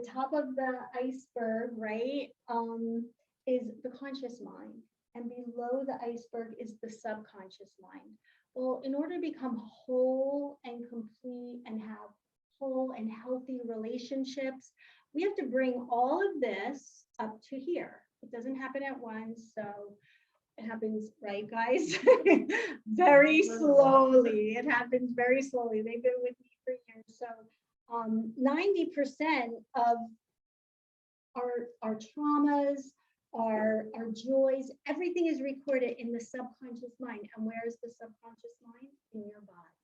the top of the iceberg, right, is the conscious mind. And below the iceberg is the subconscious mind. Well, in order to become whole and complete and have whole and healthy relationships, we have to bring all of this up to here. It doesn't happen at once. So it happens, right, guys? Very slowly. It happens very slowly. They've been with me for years. So 90% of our traumas, our joys, everything is recorded in the subconscious mind. And where is the subconscious mind? In your body.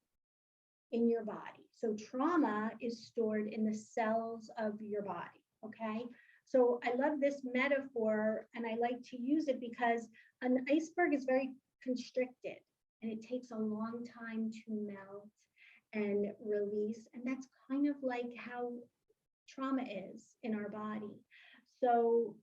In your body. So trauma is stored in the cells of your body. Okay. So I love this metaphor and I like to use it because an iceberg is very constricted and it takes a long time to melt and release. And that's kind of like how trauma is in our body. So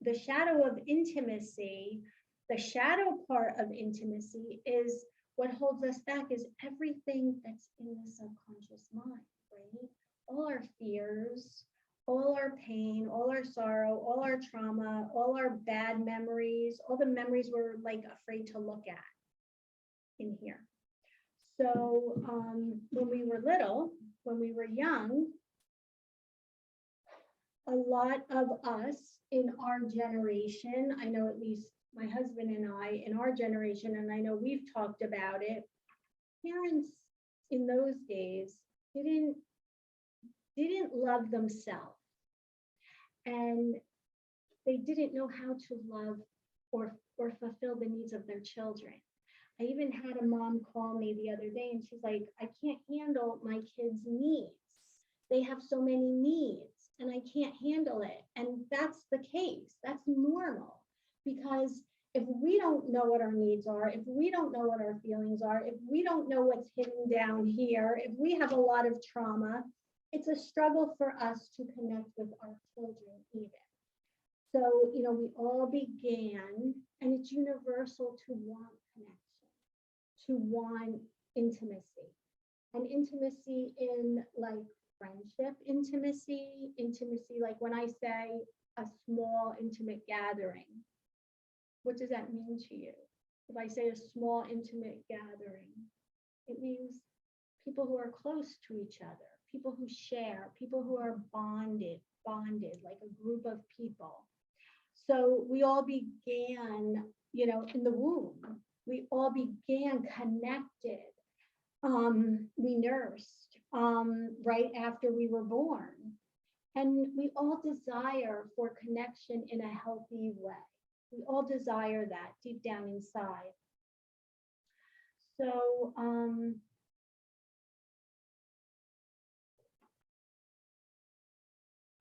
the shadow of intimacy, the shadow part of intimacy is what holds us back is everything that's in the subconscious mind, right? All our fears, all our pain, all our sorrow, all our trauma, all our bad memories, all the memories we're like afraid to look at in here. So when we were little, when we were young, a lot of us in our generation, I know at least my husband and I in our generation, and I know we've talked about it, parents in those days didn't love themselves. And they didn't know how to love or fulfill the needs of their children. I even had a mom call me the other day and she's like, I can't handle my kids' needs. They have so many needs and I can't handle it. And that's the case. That's normal. Because if we don't know what our needs are, if we don't know what our feelings are, if we don't know what's hidden down here, if we have a lot of trauma, it's a struggle for us to connect with our children even. So, you know, we all began, and it's universal to want connection, to want intimacy. And intimacy in like friendship intimacy like when I say a small intimate gathering, what does that mean to you? If I say a small intimate gathering, it means people who are close to each other, people who share, people who are bonded, like a group of people. So we all began, you know, in the womb. We all began connected. We nursed right after we were born. And we all desire for connection in a healthy way. We all desire that deep down inside. So,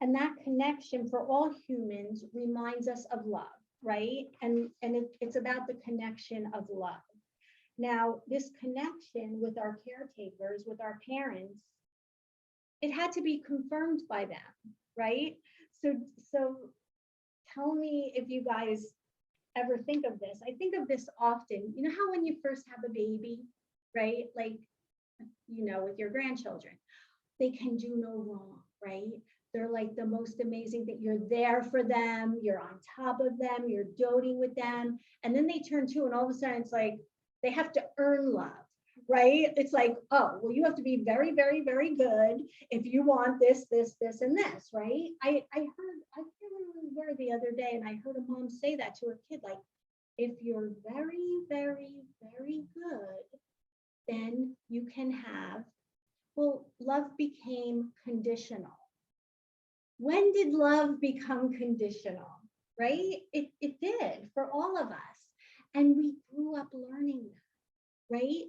and that connection for all humans reminds us of love, right? And it's about the connection of love. Now, this connection with our caretakers, with our parents, it had to be confirmed by them, right? So tell me if you guys ever think of this. I think of this often. You know how when you first have a baby, right? Like, you know, with your grandchildren, they can do no wrong, right? They're like the most amazing thing. You're there for them. You're on top of them. You're doting with them. And then they turn 2 and all of a sudden it's like, they have to earn love, right? It's like, oh, well, you have to be very, very, very good if you want this, this, this, and this, right? I can't remember where the other day, and I heard a mom say that to her kid, like, if you're very, very, very good, then you can have, well, love became conditional. When did love become conditional, right? It did for all of us. And we grew up learning that, right?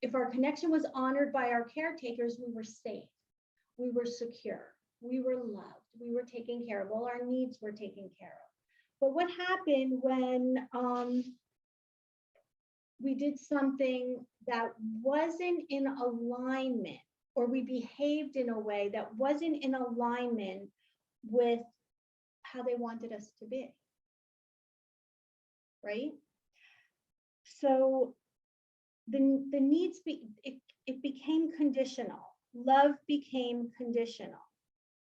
If our connection was honored by our caretakers, we were safe, we were secure, we were loved, we were taken care of, all our needs were taken care of. But what happened when we did something that wasn't in alignment, or we behaved in a way that wasn't in alignment with how they wanted us to be, right? So the needs it became conditional. Love became conditional.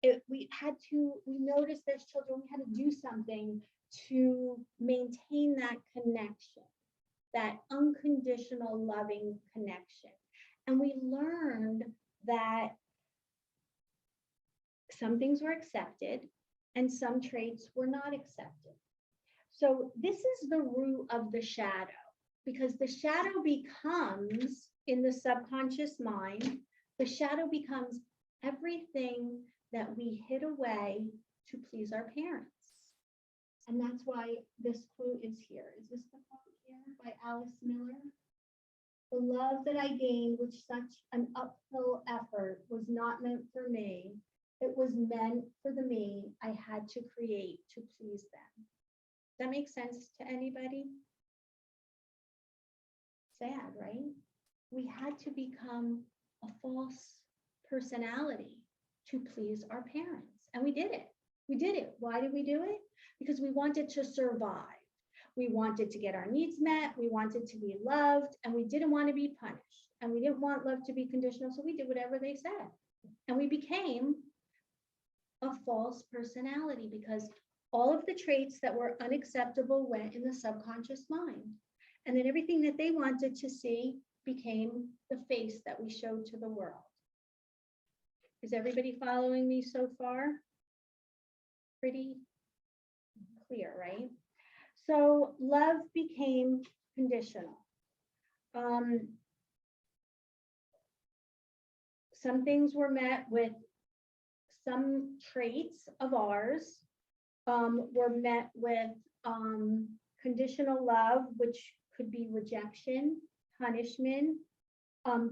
We noticed as children, we had to do something to maintain that connection, that unconditional loving connection. And we learned that some things were accepted and some traits were not accepted. So this is the root of the shadow, because the shadow becomes, in the subconscious mind, the shadow becomes everything that we hid away to please our parents. And that's why this quote is here. Is this the quote here by Alice Miller? The love that I gained with such an uphill effort was not meant for me. It was meant for the me I had to create to please them. Does that make sense to anybody? Sad, right? We had to become a false personality to please our parents. And we did it. We did it. Why did we do it? Because we wanted to survive. We wanted to get our needs met. We wanted to be loved, and we didn't want to be punished. And we didn't want love to be conditional, so we did whatever they said. And we became a false personality because all of the traits that were unacceptable went in the subconscious mind. And then everything that they wanted to see became the face that we showed to the world. Is everybody following me so far? Pretty clear, right? So love became conditional. Some things were met with some traits of ours, were met with conditional love, which could be rejection, punishment,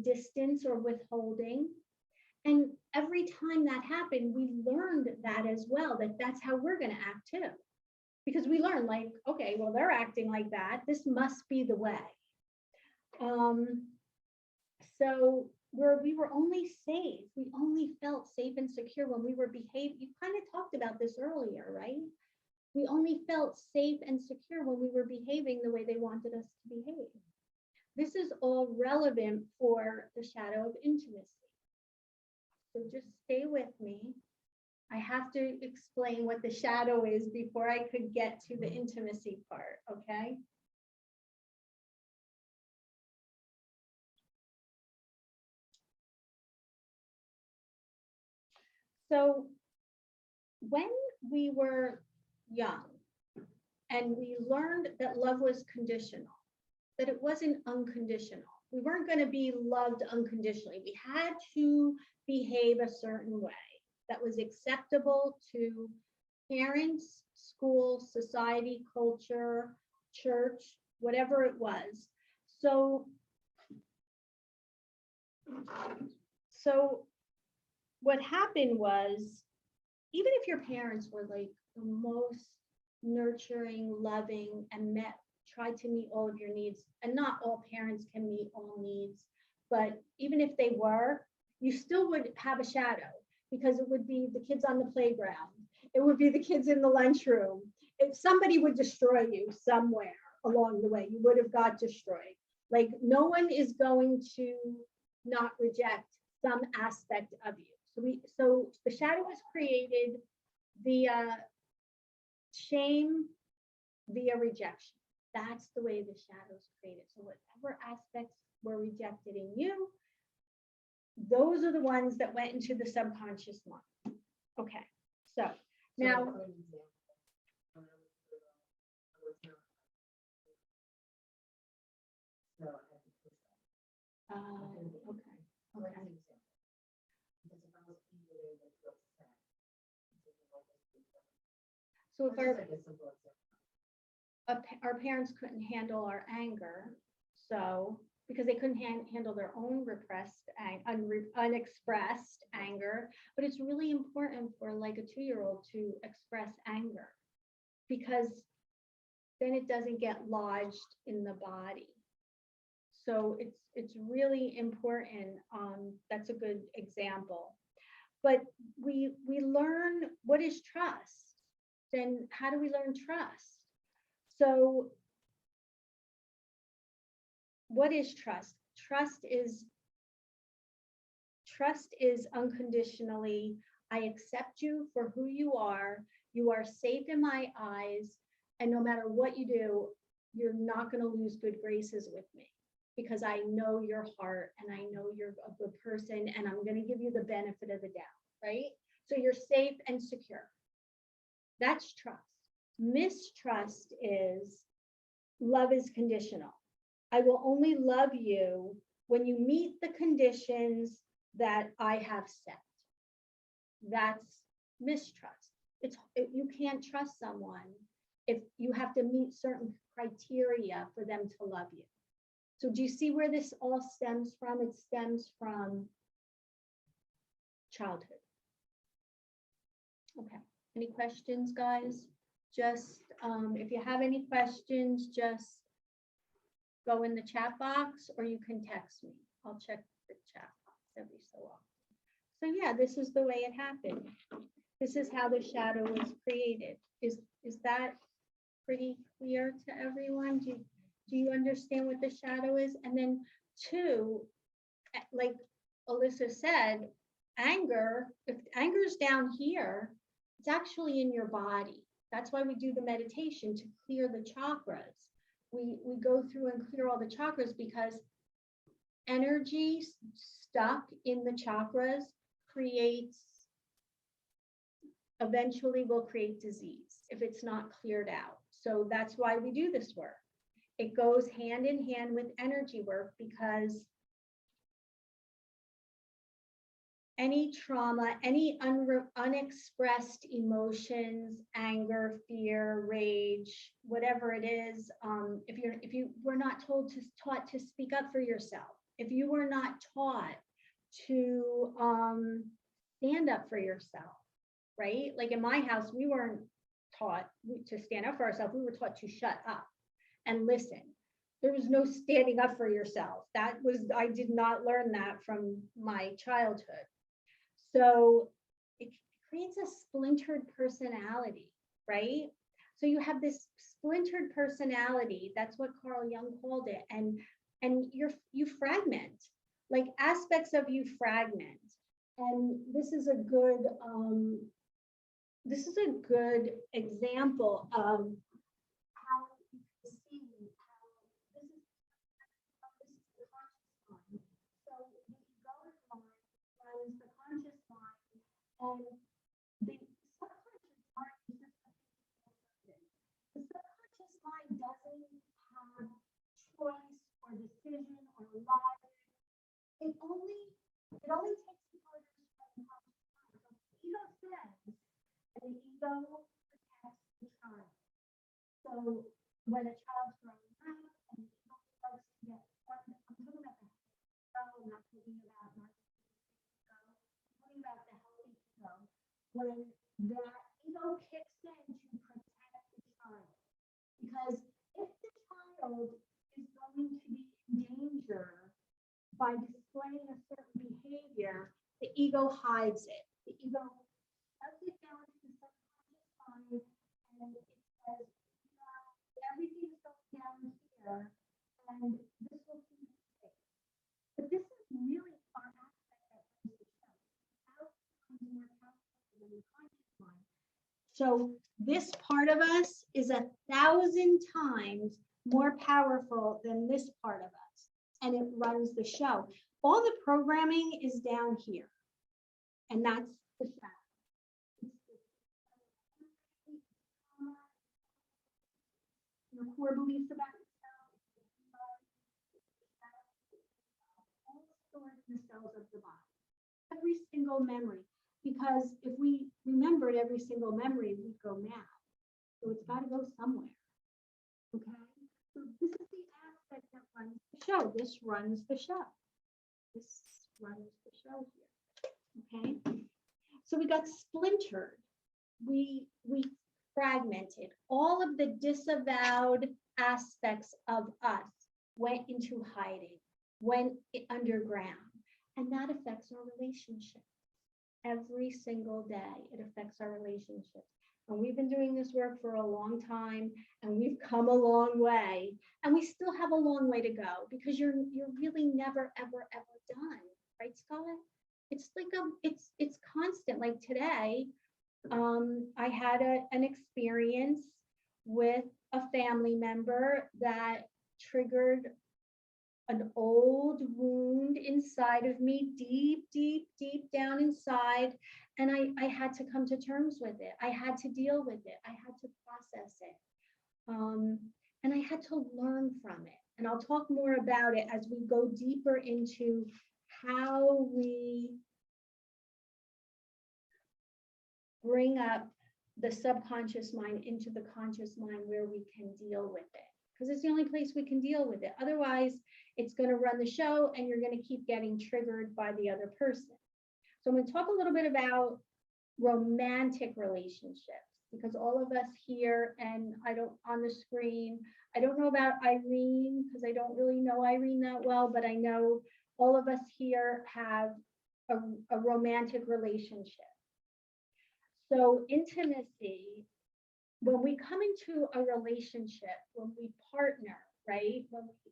distance or withholding. And every time that happened, we learned that as well, that that's how we're going to act too. Because we learned, like, okay, well, they're acting like that. This must be the way. So we were only safe. We only felt safe and secure when we were behaving. You kind of talked about this earlier, right? We only felt safe and secure when we were behaving the way they wanted us to behave. This is all relevant for the shadow of intimacy. So just stay with me. I have to explain what the shadow is before I could get to the intimacy part, okay? So when we were young and we learned that love was conditional, that it wasn't unconditional. We weren't going to be loved unconditionally. We had to behave a certain way that was acceptable to parents, school, society, culture, church, whatever it was. So what happened was, even if your parents were like the most nurturing, loving, and tried to meet all of your needs, and not all parents can meet all needs, but even if they were, you still would have a shadow, because it would be the kids on the playground. It would be the kids in the lunchroom. If somebody would destroy you somewhere along the way, you would have got destroyed. Like, no one is going to not reject some aspect of you. So the shadow was created via shame, via rejection. That's the way the shadow's created. So whatever aspects were rejected in you, those are the ones that went into the subconscious mind. Okay, so now. Okay. So if our parents couldn't handle our anger, so because they couldn't handle their own repressed, unexpressed anger, but it's really important for like a 2-year-old to express anger, because then it doesn't get lodged in the body. So it's really important. That's a good example. But we learn what is trust. Then how do we learn trust? So what is trust? Trust is unconditionally, I accept you for who you are safe in my eyes, and no matter what you do, you're not going to lose good graces with me because I know your heart and I know you're a good person and I'm going to give you the benefit of the doubt, right? So you're safe and secure. That's trust. Mistrust is love is conditional. I will only love you when you meet the conditions that I have set. That's mistrust. You can't trust someone if you have to meet certain criteria for them to love you. So do you see where this all stems from? It stems from childhood. Okay, any questions, guys? Just if you have any questions, just go in the chat box or you can text me. I'll check the chat box every so often. So yeah, this is the way it happened. This is how the shadow was created. Is that pretty clear to everyone? Do you understand what the shadow is? And then two, like Alyssa said, anger, if anger is down here, it's actually in your body. That's why we do the meditation to clear the chakras. We go through and clear all the chakras because energy stuck in the chakras eventually will create disease if it's not cleared out. So that's why we do this work. It goes hand in hand with energy work because any trauma, any unexpressed emotions, anger, fear, rage, whatever it is, if you were not taught to speak up for yourself, if you were not taught to stand up for yourself, right? Like in my house, we weren't taught to stand up for ourselves. We were taught to shut up and listen. There was no standing up for yourself. I did not learn that from my childhood. So it creates a splintered personality, right? So you have this splintered personality. That's what Carl Jung called it. And you fragment, like aspects of you fragment. And this is a good example of how you can see how this is the conscious mind. So the egoic mind runs the conscious mind, and the subconscious mind is just a the subconscious mind doesn't have choice or decision or logic. It only takes orders from the conscious mind. So the ego says, and the ego protects the child. So when a child's growing up and the ego starts to get, I'm talking about the ego, I'm not talking about narcissistic ego, I'm talking about the healthy ego. When that ego kicks in to protect the child. Because if the child is going to be in danger by displaying a certain behavior, the ego hides it. The ego shuts it down to the subconscious mind and it says, everything's going down here and this will keep you safe. But this is really our aspect that runs the show. How becomes more powerful than the conscious mind. So this part of us is 1,000 times more powerful than this part of us. And it runs the show. All the programming is down here. And that's the shadow. Your core beliefs about yourself, all stored in the cells of the body. Every single memory. Because if we remembered every single memory, we'd go mad. So it's got to go somewhere. Okay? So this is the aspect that runs the show. This runs the show. This runs the show here. Okay? So we got splintered. We fragmented. All of the disavowed aspects of us went into hiding, went underground. And that affects our relationships. Every single day, it affects our relationships. And we've been doing this work for a long time, and we've come a long way, and we still have a long way to go, because you're really never, ever, ever done, right, Scott? It's like it's constant. Like today, I had an experience with a family member that triggered an old wound inside of me, deep, deep, deep down inside. And I had to come to terms with it. I had to deal with it. I had to process it. And I had to learn from it. And I'll talk more about it as we go deeper into how we bring up the subconscious mind into the conscious mind, where we can deal with it. Because it's the only place we can deal with it. Otherwise, it's going to run the show, and you're going to keep getting triggered by the other person. So I'm going to talk a little bit about romantic relationships, because all of us here, and I don't on the screen, I don't know about Irene, because I don't really know Irene that well, but I know all of us here have a romantic relationship. So intimacy, when we come into a relationship, when we partner, right? When we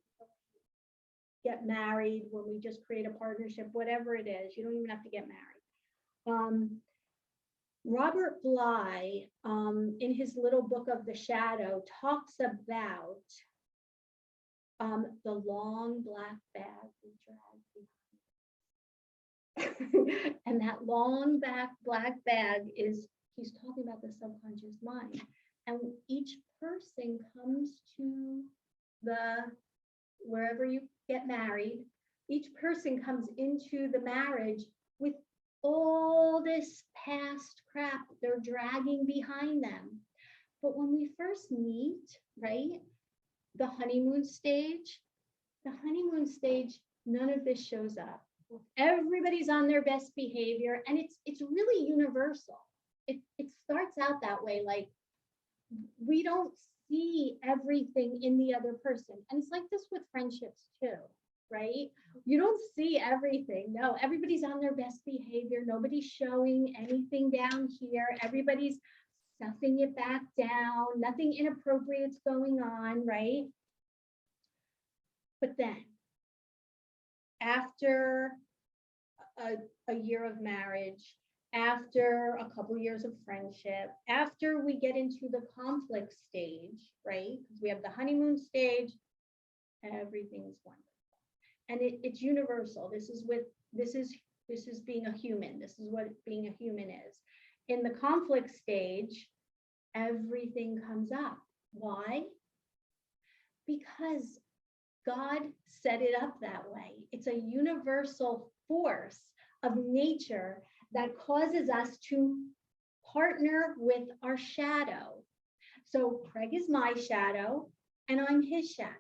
get married, when we just create a partnership, whatever it is, you don't even have to get married. Robert Bly, in his little book of the shadow, talks about the long black bag we drag behind. And that long black bag is, he's talking about the subconscious mind. And each person comes to wherever you get married, each person comes into the marriage with all this past crap they're dragging behind them. But when we first meet, right, the honeymoon stage, none of this shows up. Everybody's on their best behavior, and it's really universal. It starts out that way, like we don't see everything in the other person. And it's like this with friendships too, right? You don't see everything. No, everybody's on their best behavior. Nobody's showing anything down here. Everybody's stuffing it back down. Nothing inappropriate's going on, right? But then, after a year of marriage, after a couple years of friendship, after we get into the conflict stage, right? Because we have the honeymoon stage, everything's wonderful. And it's universal. This is being a human. This is what being a human is. In the conflict stage, everything comes up. Why? Because God set it up that way. It's a universal force of nature that causes us to partner with our shadow. So Craig is my shadow, and I'm his shadow.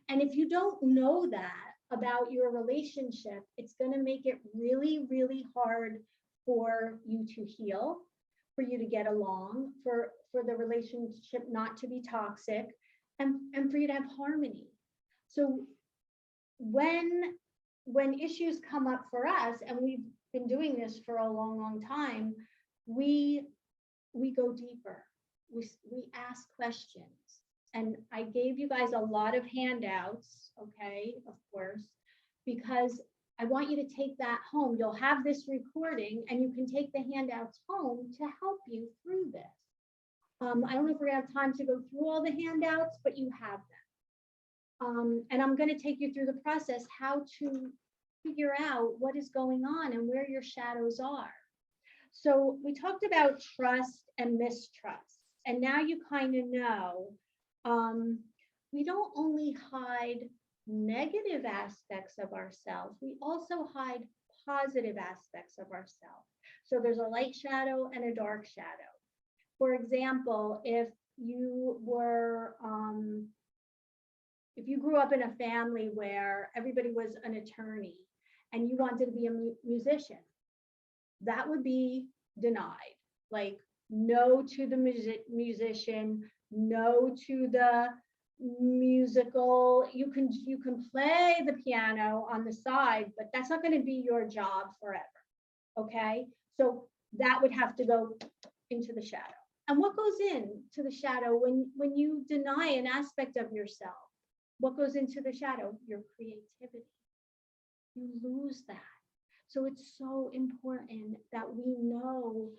And if you don't know that about your relationship, it's going to make it really, really hard for you to heal, for you to get along, for the relationship not to be toxic, and for you to have harmony. So when issues come up for us, and we've been doing this for a long, long time, we go deeper. We ask questions. And I gave you guys a lot of handouts, okay, of course, because I want you to take that home. You'll have this recording, and you can take the handouts home to help you through this. I don't know if we're gonna have time to go through all the handouts, but you have them. And I'm going to take you through the process, how to figure out what is going on and where your shadows are. So we talked about trust and mistrust, and now you kind of know we don't only hide negative aspects of ourselves, we also hide positive aspects of ourselves. So there's a light shadow and a dark shadow. For example, if you grew up in a family where everybody was an attorney and you wanted to be a musician, that would be denied. Like, no to the musician, no to the musical. You can play the piano on the side, but that's not going to be your job forever. Okay, so that would have to go into the shadow. And what goes into the shadow when you deny an aspect of yourself? What goes into the shadow? Your creativity. You lose that. So it's so important that we know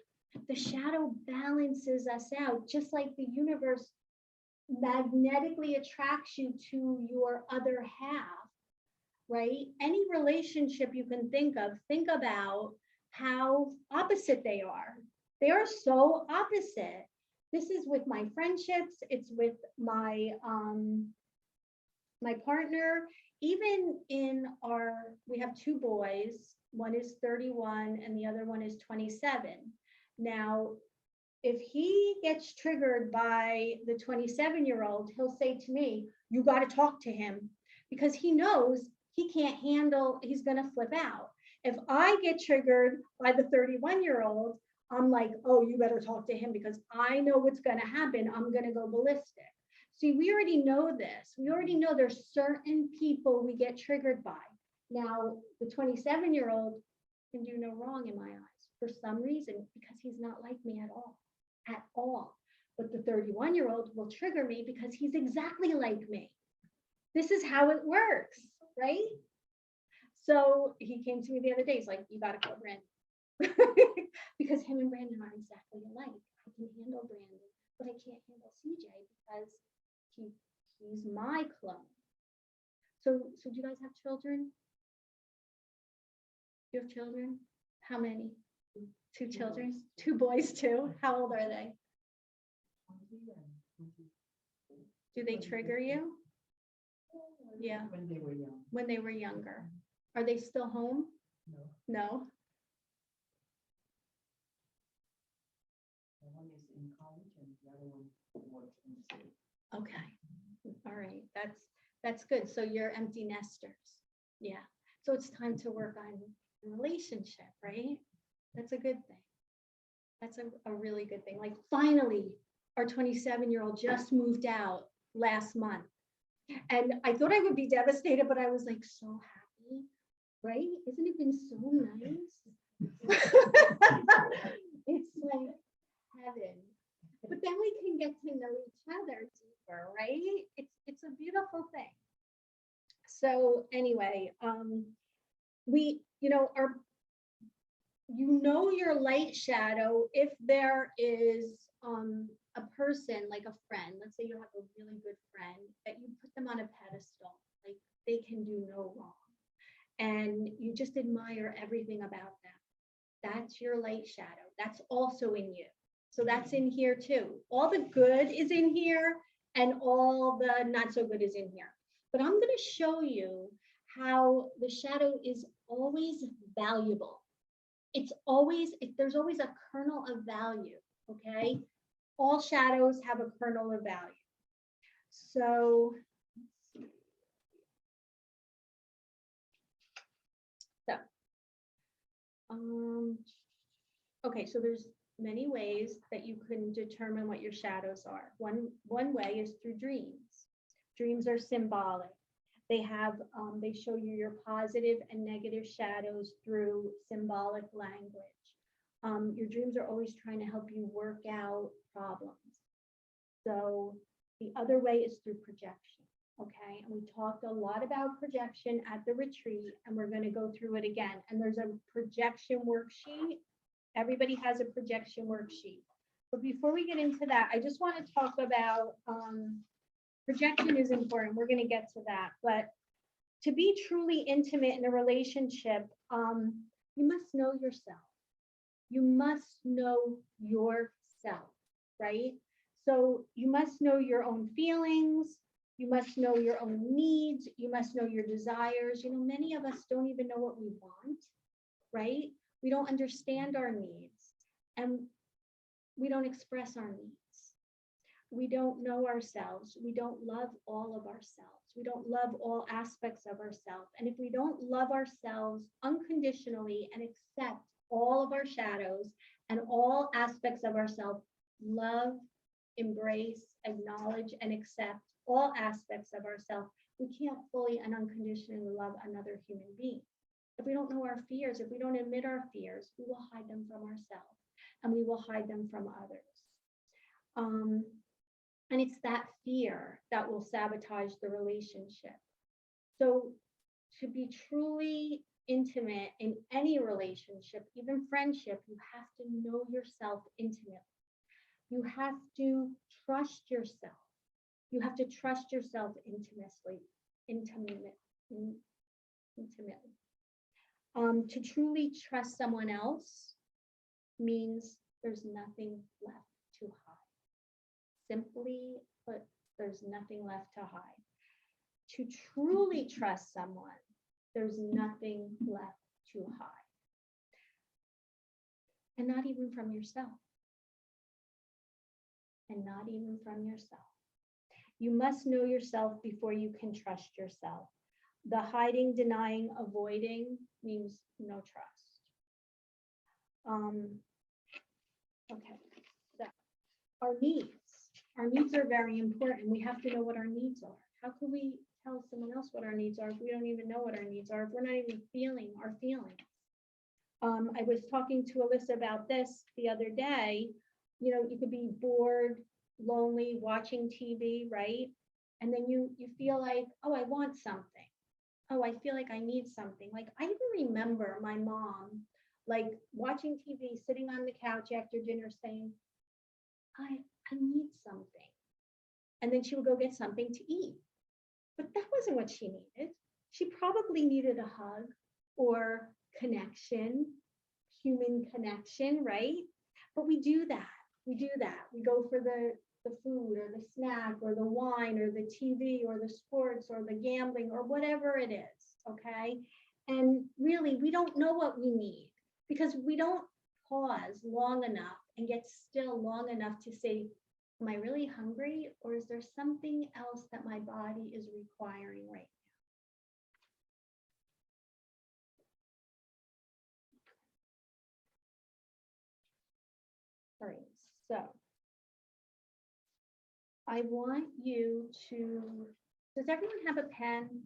the shadow balances us out, just like the universe magnetically attracts you to your other half, right? Any relationship you can think about how opposite they are. They are so opposite. This is with my friendships, it's with my my partner, even in we have two boys, one is 31 and the other one is 27. Now, if he gets triggered by the 27-year-old, he'll say to me, you got to talk to him, because he knows he can't handle, he's going to flip out. If I get triggered by the 31-year-old, I'm like, oh, you better talk to him because I know what's going to happen. I'm going to go ballistic. See, we already know this. We already know there's certain people we get triggered by. Now, the 27-year-old can do no wrong in my eyes for some reason, because he's not like me at all. At all. But the 31-year-old will trigger me because he's exactly like me. This is how it works, right? So he came to me the other day. He's like, you got to call Brandon. Because him and Brandon are exactly alike. I can handle Brandon, but I can't handle CJ because he's my clone. So do you guys have children? You have children? How many? Two children? Two boys too? How old are they? Do they trigger you? Yeah. When they were young. When they were younger. Are they still home? No. No? One is in college and the other one works in the city. Okay. All right. That's good. So you're empty nesters. Yeah. So it's time to work on a relationship, right? That's a good thing. That's a really good thing. Like finally, our 27-year-old just moved out last month. And I thought I would be devastated, but I was like so happy, right? Isn't it been so nice? It's like heaven. But then we can get to know each other deeper, right? It's a beautiful thing. So anyway, we, your light shadow if there is a person like a friend. Let's say you have a really good friend that you put them on a pedestal, like they can do no wrong, and you just admire everything about them. That's your light shadow. That's also in you. So that's in here too. All the good is in here and all the not so good is in here. But I'm going to show you how the shadow is always valuable. There's always a kernel of value, okay? All shadows have a kernel of value. So, okay, so there's many ways that you can determine what your shadows are. One way is through dreams. Dreams are symbolic. They show you your positive and negative shadows through symbolic language. Your dreams are always trying to help you work out problems. So the other way is through projection, okay? And we talked a lot about projection at the retreat, and we're going to go through it again. And there's a projection worksheet. Everybody has a projection worksheet. But before we get into that, I just want to talk about projection is important. We're going to get to that. But to be truly intimate in a relationship, you must know yourself. You must know yourself, right? So you must know your own feelings. You must know your own needs. You must know your desires. Many of us don't even know what we want, right? We don't understand our needs, and we don't express our needs. We don't know ourselves. We don't love all of ourselves. We don't love all aspects of ourselves. And if we don't love ourselves unconditionally and accept all of our shadows and all aspects of ourselves, love, embrace, acknowledge, and accept all aspects of ourselves, we can't fully and unconditionally love another human being. If we don't know our fears, if we don't admit our fears, we will hide them from ourselves and we will hide them from others. And it's that fear that will sabotage the relationship. So to be truly intimate in any relationship, even friendship, you have to know yourself intimately. You have to trust yourself. You have to trust yourself intimately. To truly trust someone else means there's nothing left to hide. Simply put, there's nothing left to hide. To truly trust someone, there's nothing left to hide. And not even from yourself. And not even from yourself. You must know yourself before you can trust yourself. The hiding, denying, avoiding means no trust. Okay, so our needs are very important. We have to know what our needs are. How can we tell someone else what our needs are if we don't even know what our needs are, if we're not even feeling our feelings? I was talking to Alyssa about this the other day. You know, you could be bored, lonely, watching TV, right? And then you feel like, oh, I want something. Oh, I feel like I need something. Like, I even remember my mom, like, watching TV, sitting on the couch after dinner saying, I need something. And then she would go get something to eat. But that wasn't what she needed. She probably needed a hug or connection, human connection, right? But we do that. We go for the food or the snack or the wine or the TV or the sports or the gambling or whatever it is, okay? And really, we don't know what we need because we don't pause long enough and get still long enough to say, am I really hungry, or is there something else that my body is requiring right now? All right, so I want you to, does everyone have a pen?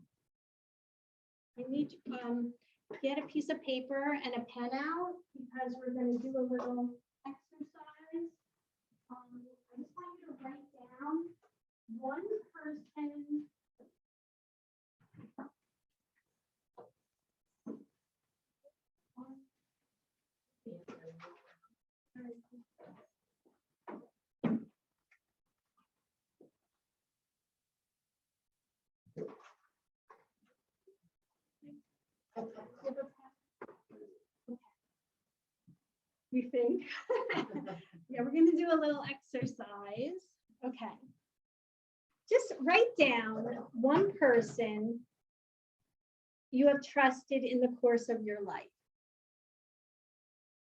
I need to get a piece of paper and a pen out because we're going to do a little exercise. I just want you to write down one person. You think? Yeah, we're going to do a little exercise. Okay. Just write down one person you have trusted in the course of your life.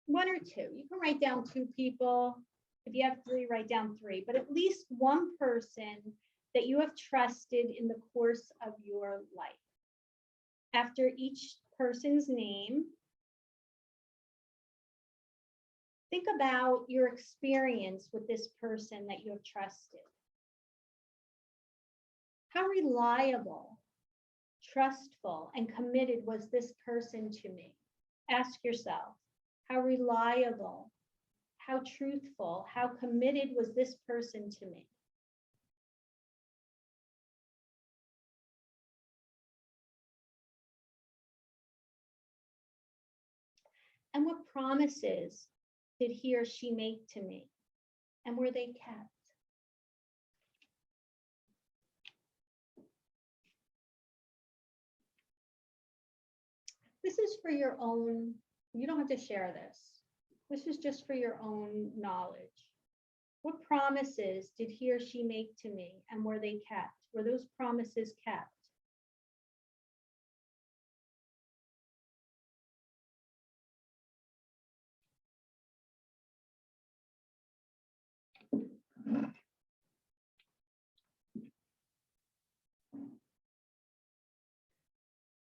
One or two. You can write down two people. If you have three, write down three, but at least one person that you have trusted in the course of your life. After each person's name, think about your experience with this person that you have trusted. How reliable, trustful, and committed was this person to me? Ask yourself, how reliable, how truthful, how committed was this person to me? And what promises did he or she make to me? And were they kept? This is for your own, you don't have to share this. This is just for your own knowledge. What promises did he or she make to me, and were they kept? Were those promises kept?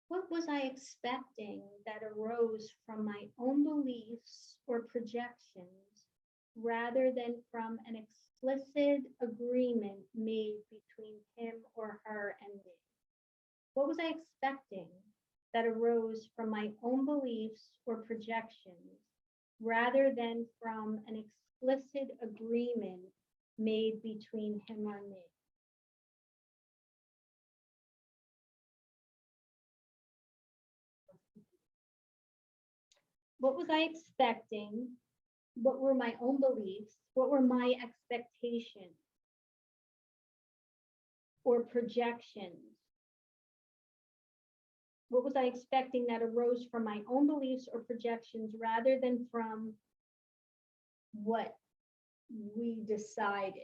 What was I expecting that arose from my own beliefs or projections rather than from an explicit agreement made between him or her and me? What was I expecting that arose from my own beliefs or projections rather than from an explicit agreement made between him or me? What was I expecting? What were my own beliefs? What were my expectations or projections? What was I expecting that arose from my own beliefs or projections rather than from what we decided,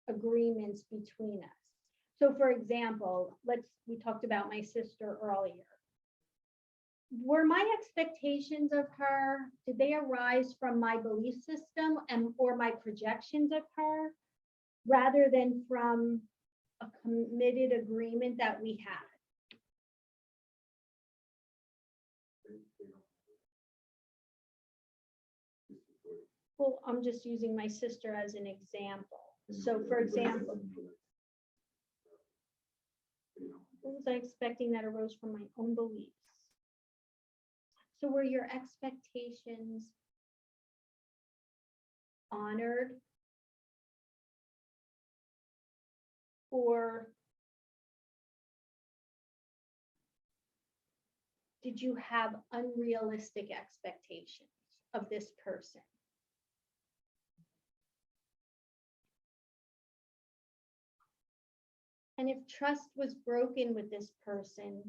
agreements between us? So for example, we talked about my sister earlier. Were my expectations of her, did they arise from my belief system or my projections of her rather than from a committed agreement that we had? Well, I'm just using my sister as an example. So for example, what was I expecting that arose from my own beliefs? So were your expectations honored? Or did you have unrealistic expectations of this person? And if trust was broken with this person,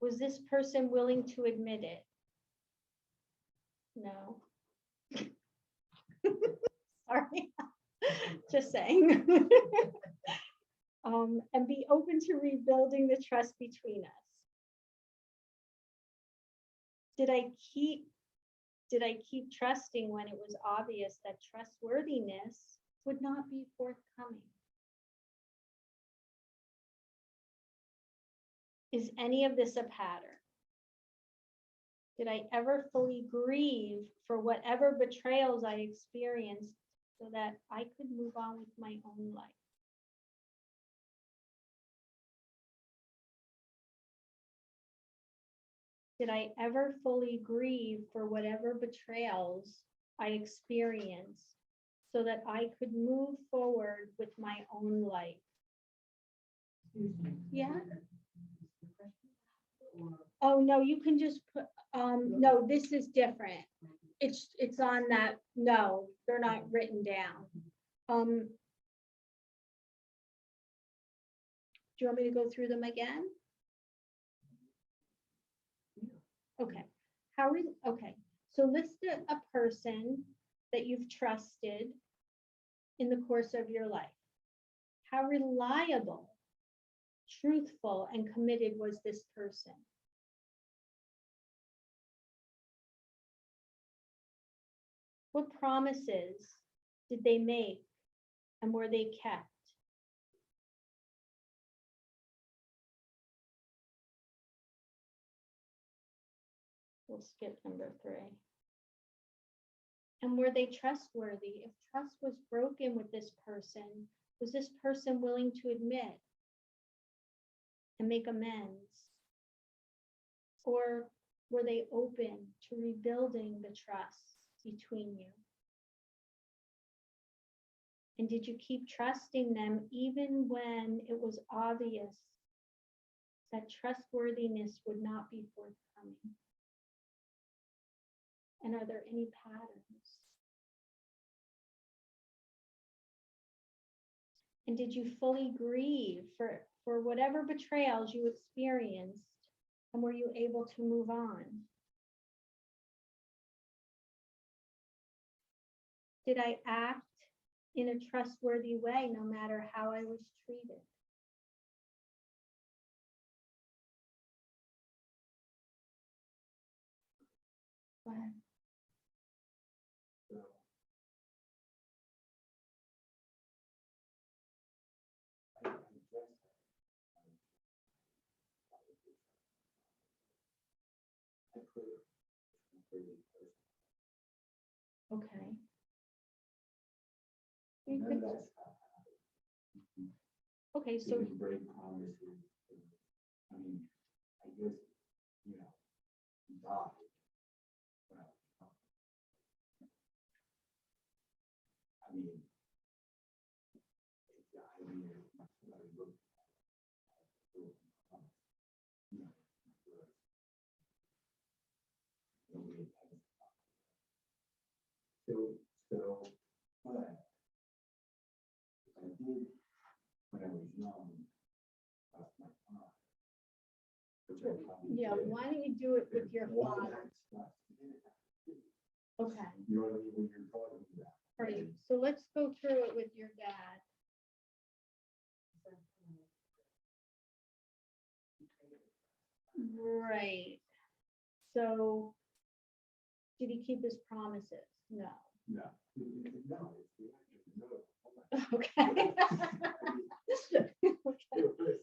was this person willing to admit it? No. Sorry, just saying. And be open to rebuilding the trust between us. Did I keep trusting when it was obvious that trustworthiness would not be forthcoming? Is any of this a pattern? Did I ever fully grieve for whatever betrayals I experienced so that I could move on with my own life? Did I ever fully grieve for whatever betrayals I experienced so that I could move forward with my own life? Excuse me. Yeah. Or Oh, no, you can just put, no, this is different. It's on that, no, they're not written down. Do you want me to go through them again? Okay. Okay, so list a person that you've trusted in the course of your life. How reliable, truthful, and committed was this person? What promises did they make and were they kept? We'll skip number 3. And were they trustworthy? If trust was broken with this person, was this person willing to admit and make amends? Or were they open to rebuilding the trust between you? And did you keep trusting them even when it was obvious that trustworthiness would not be forthcoming? And are there any patterns? And did you fully grieve for whatever betrayals you experienced? And were you able to move on? Did I act in a trustworthy way no matter how I was treated? Go ahead. Okay. You could- Okay, so break promises. I mean, I guess, you know, he died. Well, I mean, So, but I did, when I was young, that's my father. Which I probably Yeah, did. why don't you do it with your All of father? that stuff, Okay, you know what I mean, when you're talking about. all right, so let's go through it with your dad. Right. So, did he keep his promises? No. No, no, it's the answer, no. Okay. Okay. It was-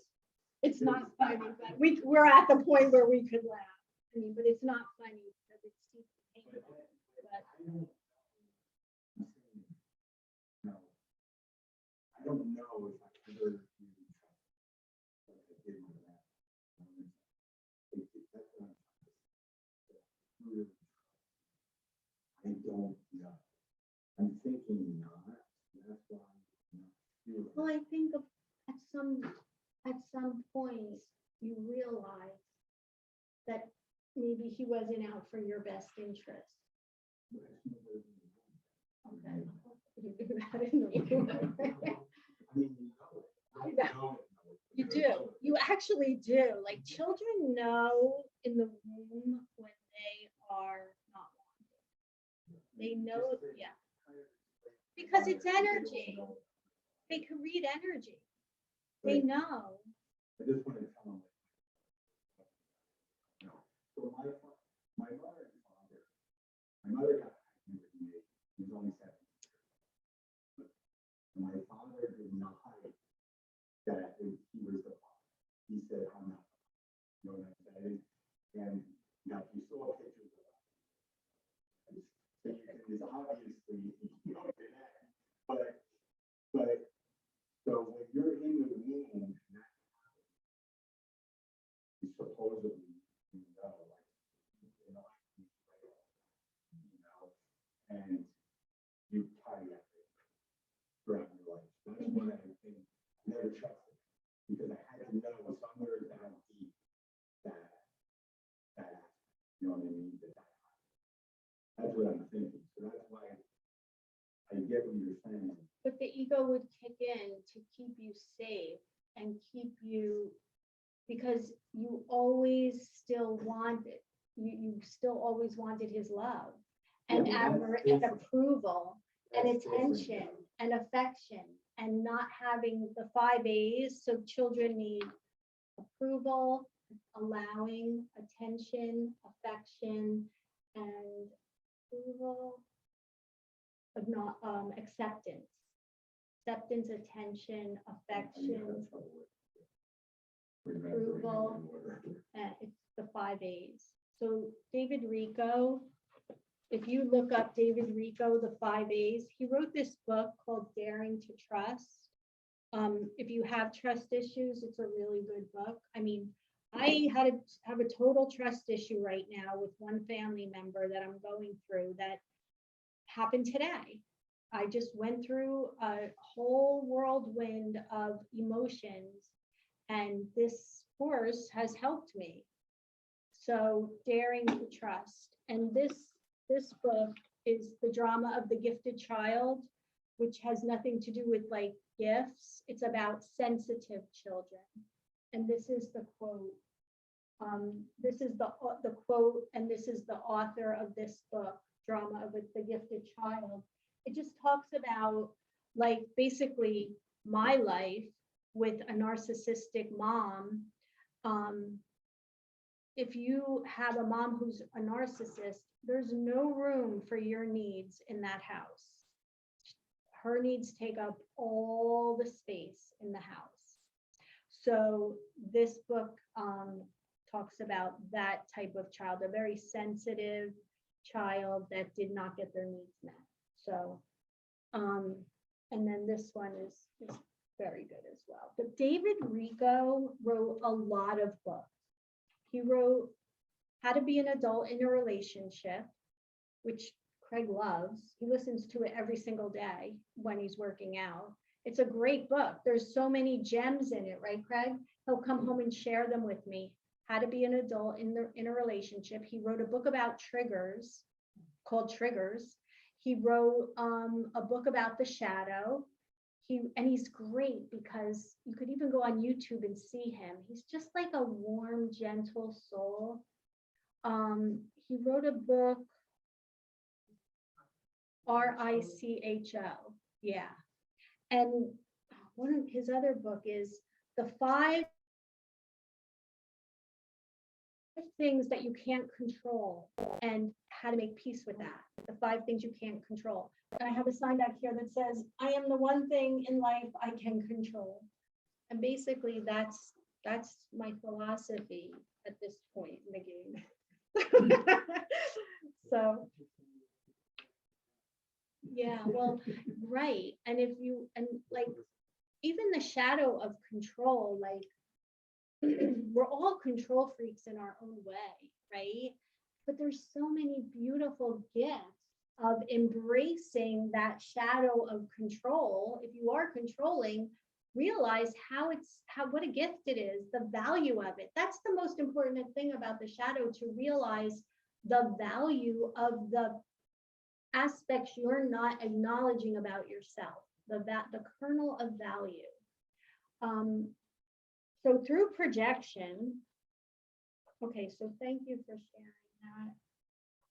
It's not funny, but we're at the point where we could laugh. I mean, but it's not funny because it's deeply painful. But I don't know if I ever really trust like I did with that. That's what I'm really, I don't know. I'm thinking not, that's why I'm not sure. well, I think at some point you realize that maybe he wasn't out for your best interest. Okay. You do that in the room. I mean, you know it. I know. You do. You actually do. Like children know in the womb when they are not wanted. They know, yeah. Because it's energy. They can read energy. They know. I just want to tell them. So my mother and father, my mother got pregnant with me, he was only 7 years. And my father did not hide that he was the father. He said, I'm not. You know what I'm saying? And now if you saw pictures of us, so you can, it's obviously, you know, but, so when you're in the womb, and that you supposedly, you know, like, you know, and you carry that throughout your life. That's one I think I never trusted because I had to know somewhere down deep that you know what I mean. That's what I'm thinking. So that's why I get what you're saying. But the ego would kick in to keep you safe and keep you, because you always still wanted, you still always wanted his love and Yeah, well, that's and different. approval and That's different, attention and affection and not having the 5 A's. So children need approval, allowing, attention, affection, and approval, but not acceptance. Acceptance, attention, affection, approval, it's the 5 A's. So David Rico, if you look up David Rico, the 5 A's, he wrote this book called Daring to Trust. If you have trust issues, it's a really good book. I mean, I have a total trust issue right now with one family member that I'm going through that happened today. I just went through a whole whirlwind of emotions, and this course has helped me. So Daring to Trust. And this book is The Drama of the Gifted Child, which has nothing to do with like gifts. It's about sensitive children. And this is the quote. This is the quote, and this is the author of this book, Drama of the Gifted Child. It just talks about like basically my life with a narcissistic mom. If you have a mom who's a narcissist, there's no room for your needs in that house. Her needs take up all the space in the house. So this book talks about that type of child, a very sensitive child that did not get their needs met. So, and then this one is very good as well. But David Rico wrote a lot of books. He wrote How to Be an Adult in a Relationship, which Craig loves. He listens to it every single day when he's working out. It's a great book. There's so many gems in it, right, Craig? He'll come home and share them with me. How to Be an Adult in a Relationship. He wrote a book about triggers called Triggers. He wrote a book about the shadow. He's great because you could even go on YouTube and see him. He's just like a warm, gentle soul. He wrote a book, Richo. Yeah. And one of his other book is The 5 Things That You Can't Control and How to Make Peace with That. The 5 things you can't control. And I have a sign back here that says, I am the one thing in life I can control. And basically that's my philosophy at this point in the game. So yeah, well, right. And like even the shadow of control, like we're all control freaks in our own way, right? But there's so many beautiful gifts of embracing that shadow of control. If you are controlling, realize what a gift it is, the value of it. That's the most important thing about the shadow, to realize the value of the aspects you're not acknowledging about yourself, the kernel of value. So through projection, okay, so thank you for sharing that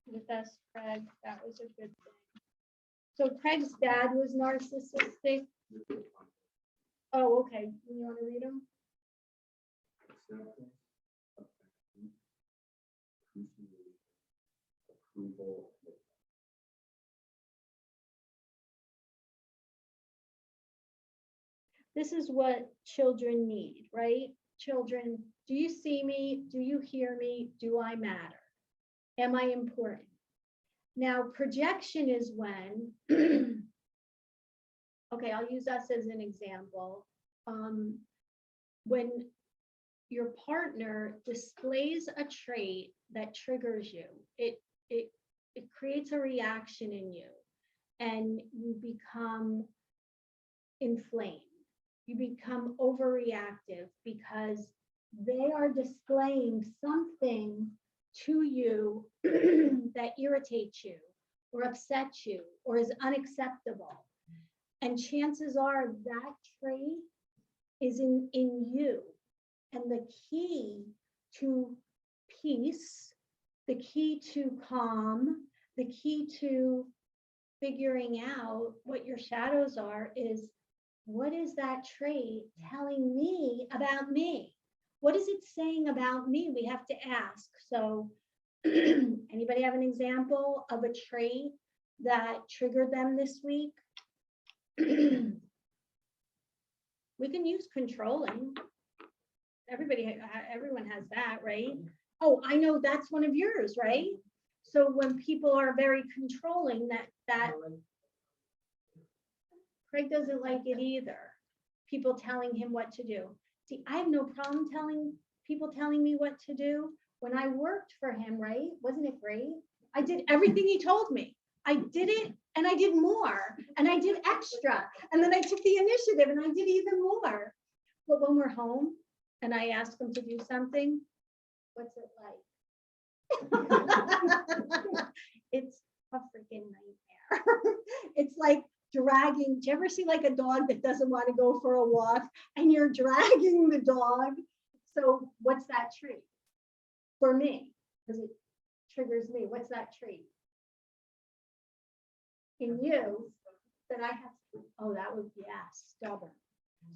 with us, Craig. That was a good thing. So Craig's dad was narcissistic. Oh, okay. You want to read them? Acceptance, affection, appreciation, approval. This is what children need, right? Children, do you see me? Do you hear me? Do I matter? Am I important? Now, projection is when, okay, I'll use us as an example. When your partner displays a trait that triggers you, it creates a reaction in you, and you become inflamed. You become overreactive because they are displaying something to you that irritates you or upsets you or is unacceptable. And chances are that trait is in you. And the key to peace, the key to calm, the key to figuring out what your shadows are is, what is that trait telling me about me? What is it saying about me? We have to ask. So anybody have an example of a trait that triggered them this week? We can use controlling. Everyone has that, right? Oh, I know that's one of yours, right? So when people are very controlling, that Craig doesn't like it either. People telling him what to do. See, I have no problem people telling me what to do. When I worked for him, right? Wasn't it great? I did everything he told me. I did it and I did more and I did extra. And then I took the initiative and I did even more. But when we're home and I ask him to do something, what's it like? It's a freaking nightmare. It's like dragging. Do you ever see like a dog that doesn't want to go for a walk and you're dragging the dog? So what's that trait for me? Because it triggers me. What's that trait in you that I have to? Oh, that would be stubborn.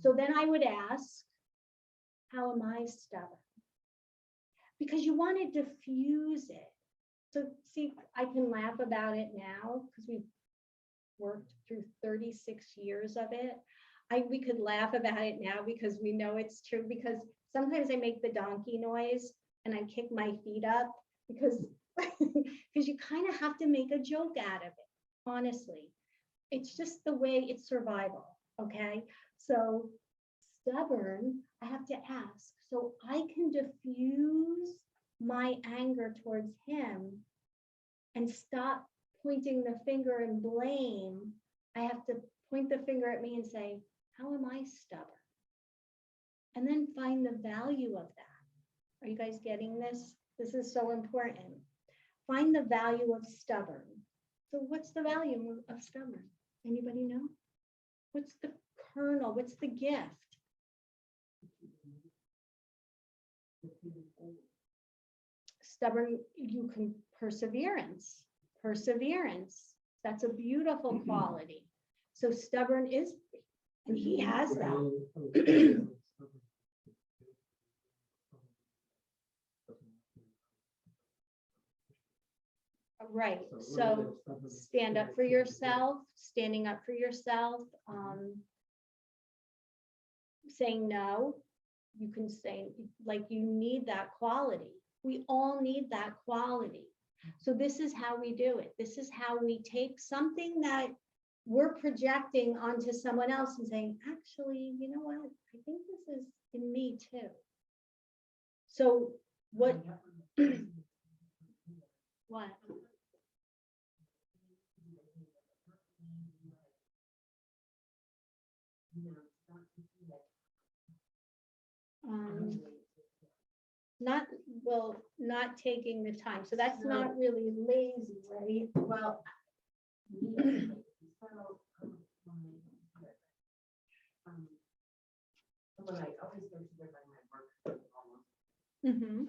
So then I would ask, how am I stubborn? Because you want to diffuse it. So see, I can laugh about it now because we've worked through 36 years of it. We could laugh about it now because we know it's true, because sometimes I make the donkey noise and I kick my feet up because you kind of have to make a joke out of it, honestly. It's just the way it's survival, okay? So stubborn, I have to ask, so I can diffuse my anger towards him and stop pointing the finger and blame. I have to point the finger at me and say, how am I stubborn? And then find the value of that. Are you guys getting this? This is so important. Find the value of stubborn. So what's the value of stubborn? Anybody know? What's the kernel? What's the gift? Stubborn, you can perseverance. Perseverance. That's a beautiful quality. So stubborn is, and he has that. Right. So stand up for yourself, standing up for yourself, saying no. You can say, like, you need that quality. We all need that quality. So this is how we do it. This is how we take something that we're projecting onto someone else and saying, actually, you know what? I think this is in me too. So what? What? Not, well, not taking the time. So that's not really lazy, right? Well, when I always go to my work, Mhm.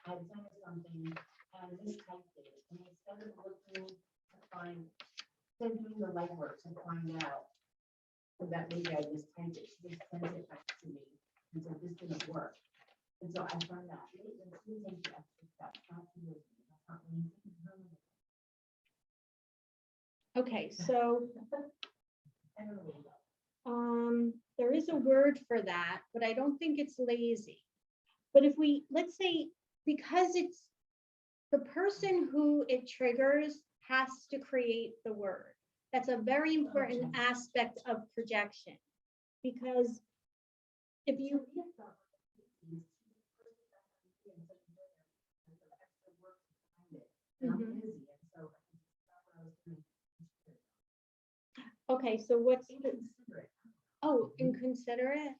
I've done something and mistyped it, and instead of looking to find, then doing the legwork to find out that maybe I mistyped it, she just sends it back to me and said, this didn't work. And so I found that later, she takes the extra step, not to do it, that's not lazy. Okay, so I don't know. there is a word for that, but I don't think it's lazy. But if we, let's say, because it's the person who it triggers has to create the word. That's a very important aspect of projection. Because if you, Mhm. Okay, so what's the, oh, inconsiderate?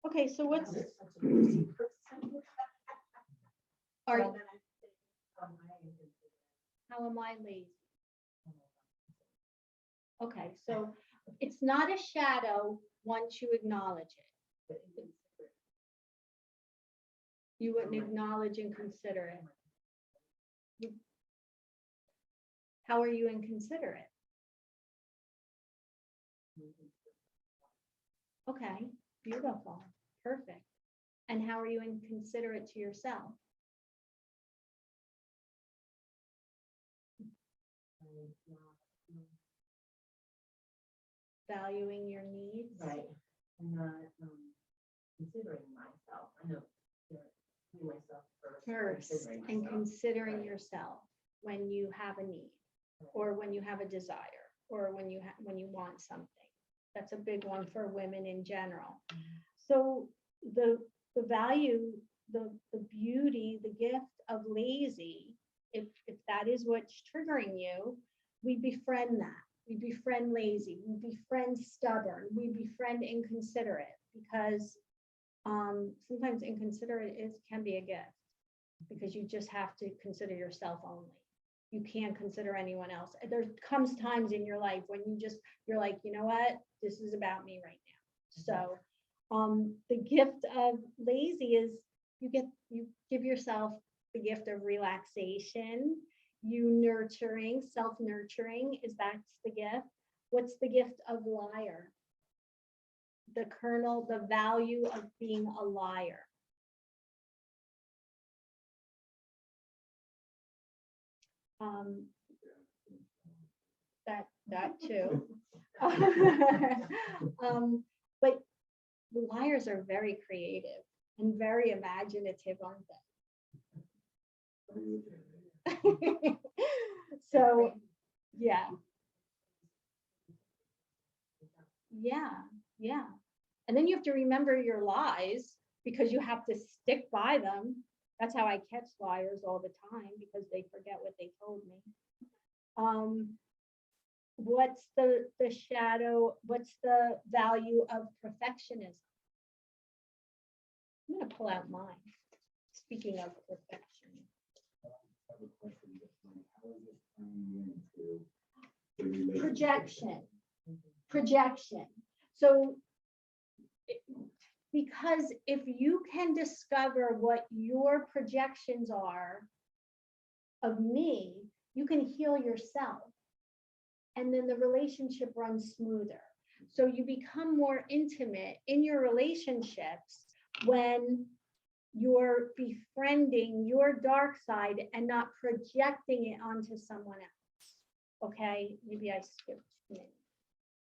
Okay, so what's, are, how am I lazy? Okay, so it's not a shadow once you acknowledge it. You wouldn't acknowledge and consider it. How are you inconsiderate? Okay, beautiful, perfect. And how are you inconsiderate to yourself? Valuing your needs. Right, and not considering myself, I know, putting myself first. First, and considering yourself when you have a need, or when you have a desire, or when you want something. That's a big one for women in general. So the value, the beauty, the gift of lazy, if that is what's triggering you, we befriend that. We befriend lazy, we befriend stubborn, we befriend inconsiderate, because sometimes inconsiderate can be a gift, because you just have to consider yourself only. You can't consider anyone else. There comes times in your life when you're like, you know what, this is about me right now. So the gift of lazy is you give yourself the gift of relaxation, self-nurturing that's the gift. What's the gift of liar? The kernel, the value of being a liar. That too. But the liars are very creative and very imaginative, aren't they? So, yeah. Yeah. And then you have to remember your lies, because you have to stick by them. That's how I catch liars all the time, because they forget what they told me. What's the shadow? What's the value of perfectionism? I'm gonna pull out mine. Speaking of perfection. I have a question, just like, how is this playing into the relationship? Projection. So because if you can discover what your projections are of me, you can heal yourself. And then the relationship runs smoother. So you become more intimate in your relationships when you're befriending your dark side and not projecting it onto someone else. Okay, maybe I skipped me.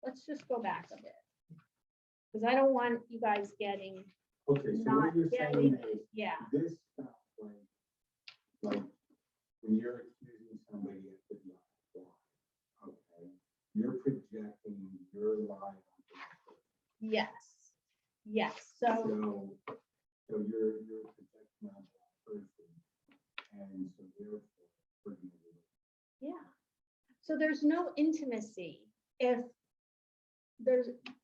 Let's just go back a bit. Because I don't want you guys getting, Okay, so not what you're getting saying is, yeah. this stuff, like, when you're accusing somebody of the lie, okay, you're projecting your lie onto that person. Yes. Yes. So So you're projecting on that person, and so therefore, hurting the yeah. So there's no intimacy if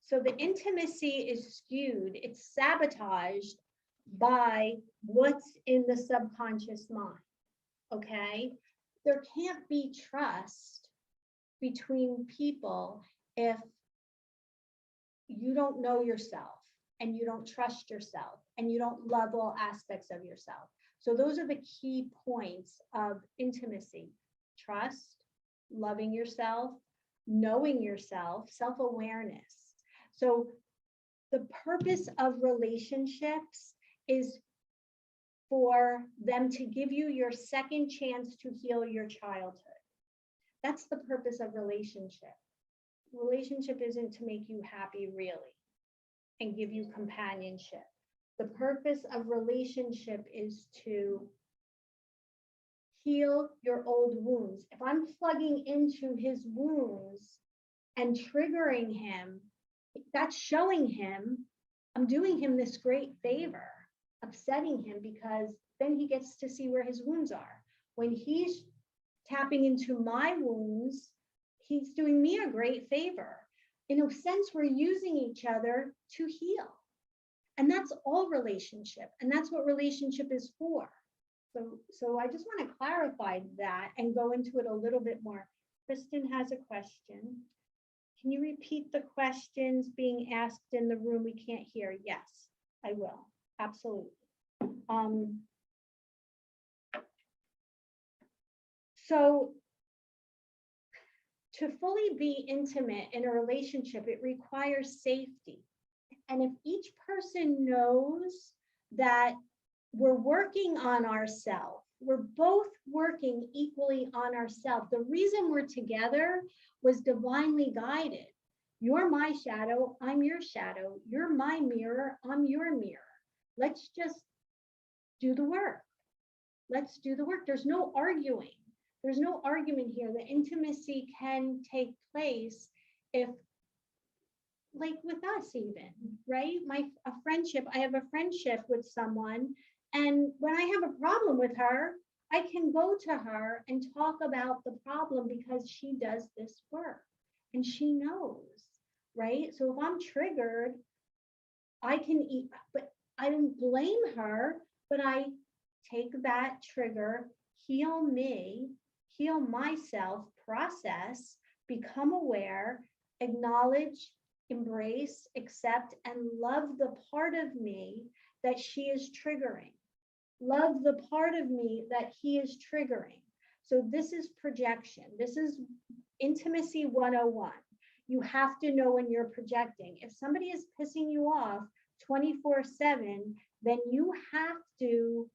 so the intimacy is skewed, it's sabotaged by what's in the subconscious mind. Okay? There can't be trust between people if you don't know yourself and you don't trust yourself and you don't love all aspects of yourself. So those are the key points of intimacy: trust, loving yourself, knowing yourself, self-awareness. So the purpose of relationships is for them to give you your second chance to heal your childhood. That's the purpose of relationship. Relationship isn't to make you happy really and give you companionship. The purpose of relationship is to heal your old wounds. If I'm plugging into his wounds and triggering him, that's showing him I'm doing him this great favor, upsetting him, because then he gets to see where his wounds are. When he's tapping into my wounds, he's doing me a great favor. In a sense, we're using each other to heal. And that's all relationship. And that's what relationship is for. So I just want to clarify that and go into it a little bit more. Kristen has a question. Can you repeat the questions being asked in the room? We can't hear. Yes, I will. Absolutely. So to fully be intimate in a relationship, it requires safety. And if each person knows that we're working on ourselves, we're both working equally on ourselves. The reason we're together was divinely guided. You're my shadow, I'm your shadow. You're my mirror, I'm your mirror. Let's just do the work. Let's do the work. There's no arguing. There's no argument here. The intimacy can take place if, like with us even, right? A friendship, I have a friendship with someone, and when I have a problem with her, I can go to her and talk about the problem because she does this work and she knows, right? So if I'm triggered, I can eat, but I don't blame her, but I take that trigger, heal me, heal myself, process, become aware, acknowledge, embrace, accept, and love the part of me that she is triggering. Love the part of me that he is triggering. So this is projection. This is intimacy 101. You have to know when you're projecting. If somebody is pissing you off 24/7, then you have to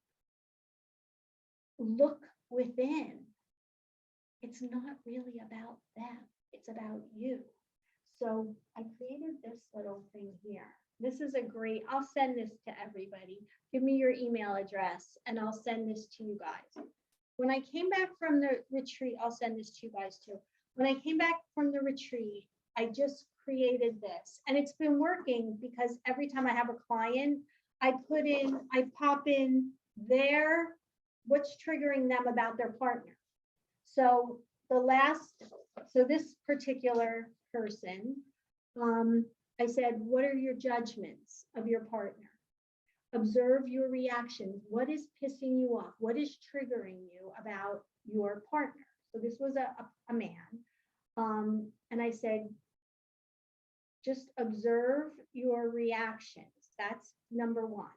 look within. It's not really about them. It's about you. So I created this little thing here. This is a great, I'll send this to everybody. Give me your email address and I'll send this to you guys. When I came back from the retreat, I'll send this to you guys too. When I came back from the retreat, I just created this, and it's been working because every time I have a client, I pop in what's triggering them about their partner. So this particular person, I said, what are your judgments of your partner? Observe your reactions. What is pissing you off? What is triggering you about your partner? So this was a man. And I said, just observe your reactions. That's number one.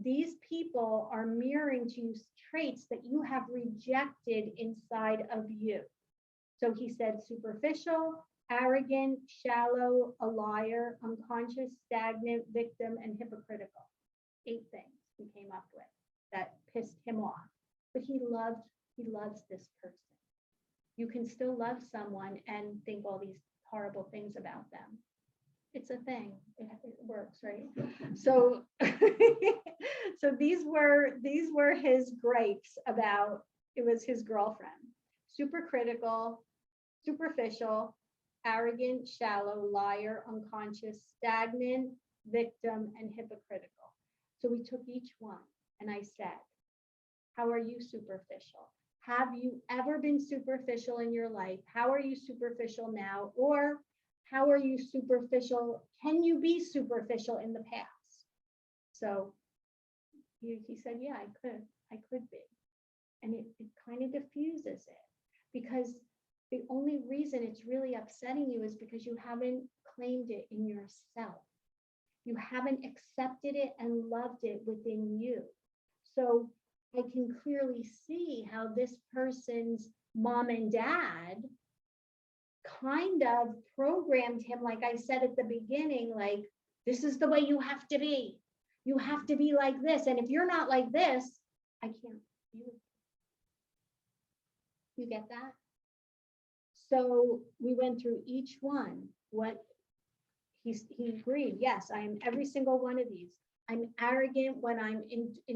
These people are mirroring to you traits that you have rejected inside of you. So he said superficial, arrogant, shallow, a liar, unconscious, stagnant, victim, and hypocritical. 8 things he came up with that pissed him off. But he loves this person. You can still love someone and think all these horrible things about them. It's a thing. It works, right? So, so these were his gripes about, it was his girlfriend. Super critical, superficial, arrogant, shallow, liar, unconscious, stagnant, victim, and hypocritical. So we took each one and I said, how are you superficial? Have you ever been superficial in your life? How are you superficial now? Or how are you superficial? Can you be superficial in the past? So he said, yeah, I could be. And it kind of diffuses it, because the only reason it's really upsetting you is because you haven't claimed it in yourself. You haven't accepted it and loved it within you. So I can clearly see how this person's mom and dad kind of programmed him, like I said at the beginning, like, this is the way you have to be. You have to be like this. And if you're not like this, I can't be with you. You get that? So we went through each one. What he agreed, yes, I am every single one of these. I'm arrogant when I'm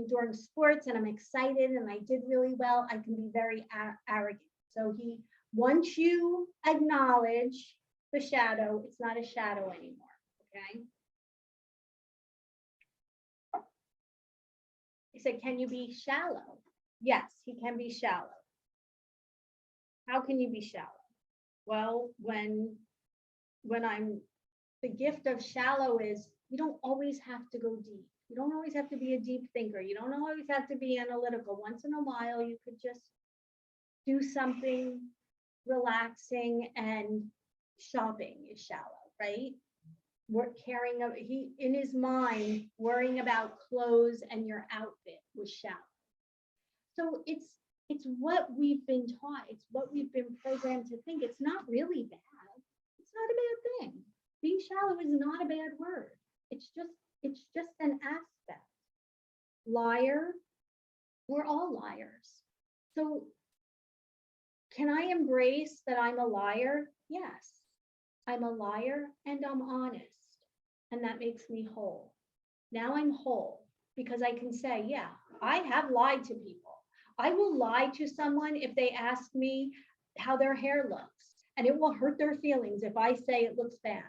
during sports and I'm excited and I did really well. I can be very arrogant. So once you acknowledge the shadow, it's not a shadow anymore, okay? He said, can you be shallow? Yes, he can be shallow. How can you be shallow? Well, when the gift of shallow is, you don't always have to go deep. You don't always have to be a deep thinker. You don't always have to be analytical. Once in a while, you could just do something relaxing, and shopping is shallow, right? In his mind, worrying about clothes and your outfit was shallow. So it's what we've been taught. It's what we've been programmed to think. It's not really bad. It's not a bad thing. Being shallow is not a bad word. It's just an aspect. Liar, we're all liars. So can I embrace that I'm a liar? Yes, I'm a liar and I'm honest. And that makes me whole. Now I'm whole because I can say, yeah, I have lied to people. I will lie to someone if they ask me how their hair looks, and it will hurt their feelings if I say it looks bad.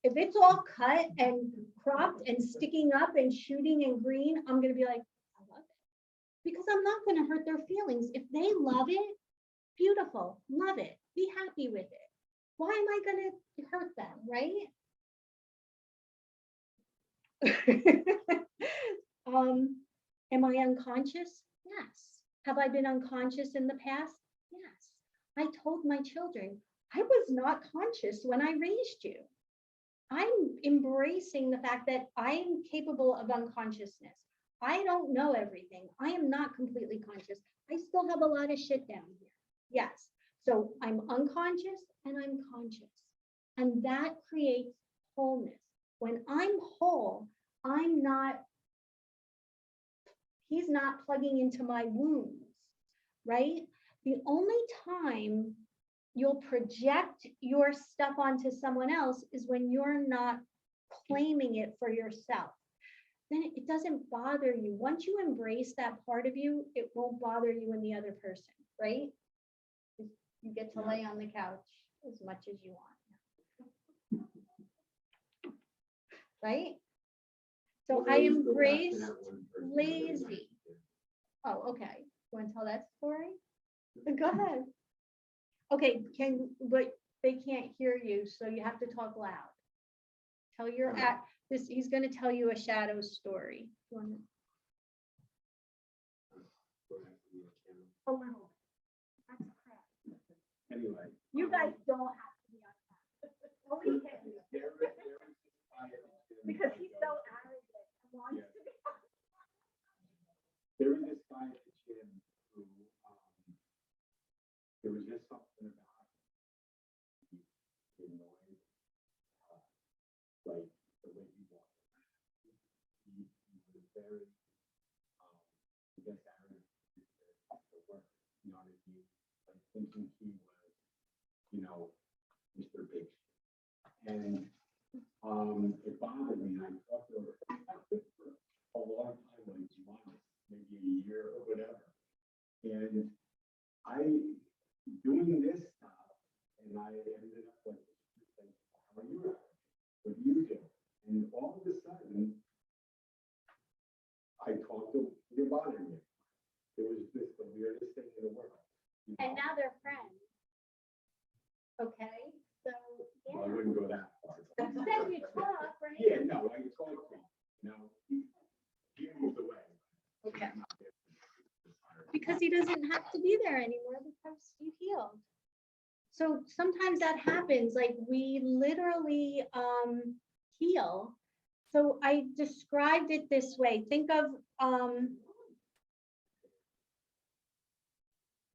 If it's all cut and cropped and sticking up and shooting and green, I'm going to be like, I love it. Because I'm not going to hurt their feelings. If they love it, beautiful, love it, be happy with it. Why am I going to hurt them, right? Am I unconscious? Yes. Have I been unconscious in the past? Yes. I told my children, I was not conscious when I raised you. I'm embracing the fact that I am capable of unconsciousness. I don't know everything. I am not completely conscious. I still have a lot of shit down here. Yes. So I'm unconscious and I'm conscious. And that creates wholeness. When I'm whole, he's not plugging into my wounds, right? The only time you'll project your stuff onto someone else is when you're not claiming it for yourself. Then it doesn't bother you. Once you embrace that part of you, it won't bother you in the other person, right? You get to lay on the couch as much as you want. Right? So I embraced lazy. Oh, okay. You want to tell that story? Go ahead. Okay, but they can't hear you, so you have to talk loud. Tell your He's going to tell you a shadow story. You wanna- A little. That's crap. Anyway. You guys don't have to be on that. Only him. Because he's so arrogant and wants to be. There was this guy at the gym who, there was just something about him. He annoyed, like the way he walked. He was very, I guess, arrogant to work, you know what I mean? Like thinking he was, you know, Mr. Big. And it bothered me, and I talked to her for a long time, like months, maybe a year or whatever. And doing this stuff, and I ended up like, how are you? What do you do? And all of a sudden, I talked to the bothering me. It was just the weirdest thing in the world. You And know? now they're friends. Okay, so, Well, I yeah. wouldn't go that far. Then you talk, right? Yeah, no, I talked to him, you know, he moved away. Okay. Because he doesn't have to be there anymore because you healed. So sometimes that happens, like we literally heal. So I described it this way. Think of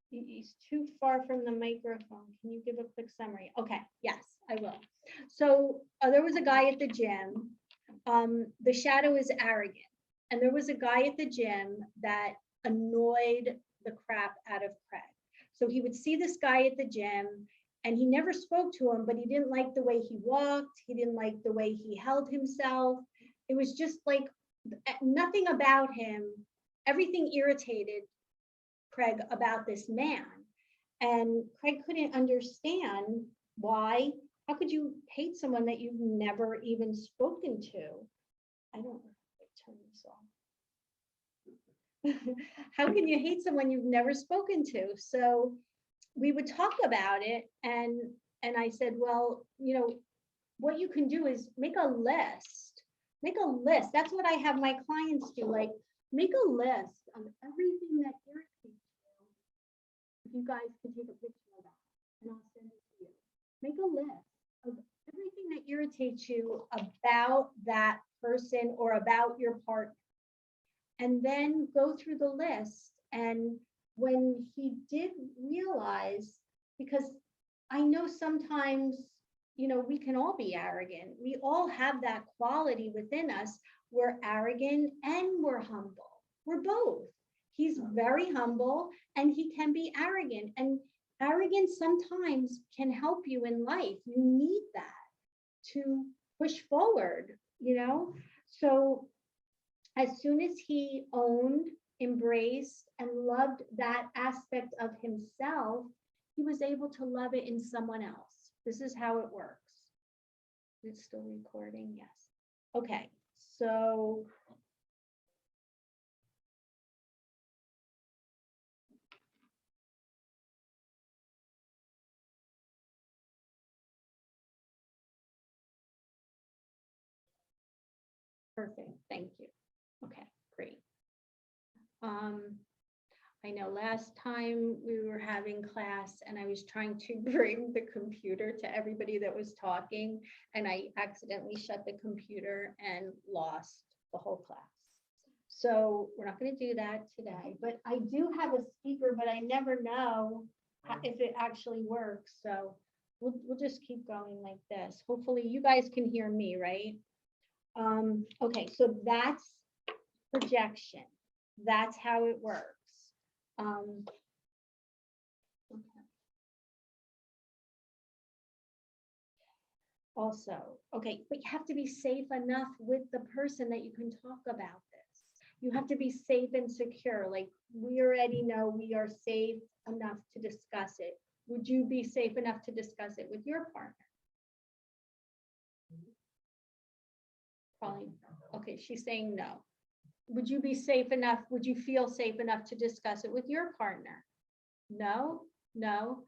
he's too far from the microphone. Can you give a quick summary? Okay, yes, I will. So there was a guy at the gym. The shadow is arrogant. And there was a guy at the gym that annoyed the crap out of Craig. So he would see this guy at the gym and he never spoke to him, but he didn't like the way he walked. He didn't like the way he held himself. It was just like nothing about him. Everything irritated Craig about this man. And Craig couldn't understand why. How could you hate someone that you've never even spoken to? I don't turn this off. How can you hate someone you've never spoken to? So we would talk about it, and I said, well, you know, what you can do is make a list. Make a list. That's what I have my clients do. Like, make a list of everything that irritates you. If you guys can take a picture of that, and I'll send it to you. Make a list of everything that irritates you about that person or about your partner. And then go through the list. And when he did realize, because I know sometimes, you know, we can all be arrogant. We all have that quality within us. We're arrogant and we're humble. We're both. He's very humble and he can be arrogant. And arrogance sometimes can help you in life. You need that to push forward, you know? So as soon as he owned, embraced, and loved that aspect of himself, he was able to love it in someone else. This is how it works. It's still recording, yes. Okay, so perfect, thank you. Okay, great. I know last time we were having class and I was trying to bring the computer to everybody that was talking, and I accidentally shut the computer and lost the whole class. So we're not going to do that today, but I do have a speaker, but I never know if it actually works. So we'll just keep going like this. Hopefully you guys can hear me, right? Okay, so that's projection. That's how it works. Okay. Also, okay, but you have to be safe enough with the person that you can talk about this. You have to be safe and secure. Like, we already know we are safe enough to discuss it. Would you be safe enough to discuss it with your partner? Probably. Okay, she's saying no. Would you be safe enough? Would you feel safe enough to discuss it with your partner? No, no.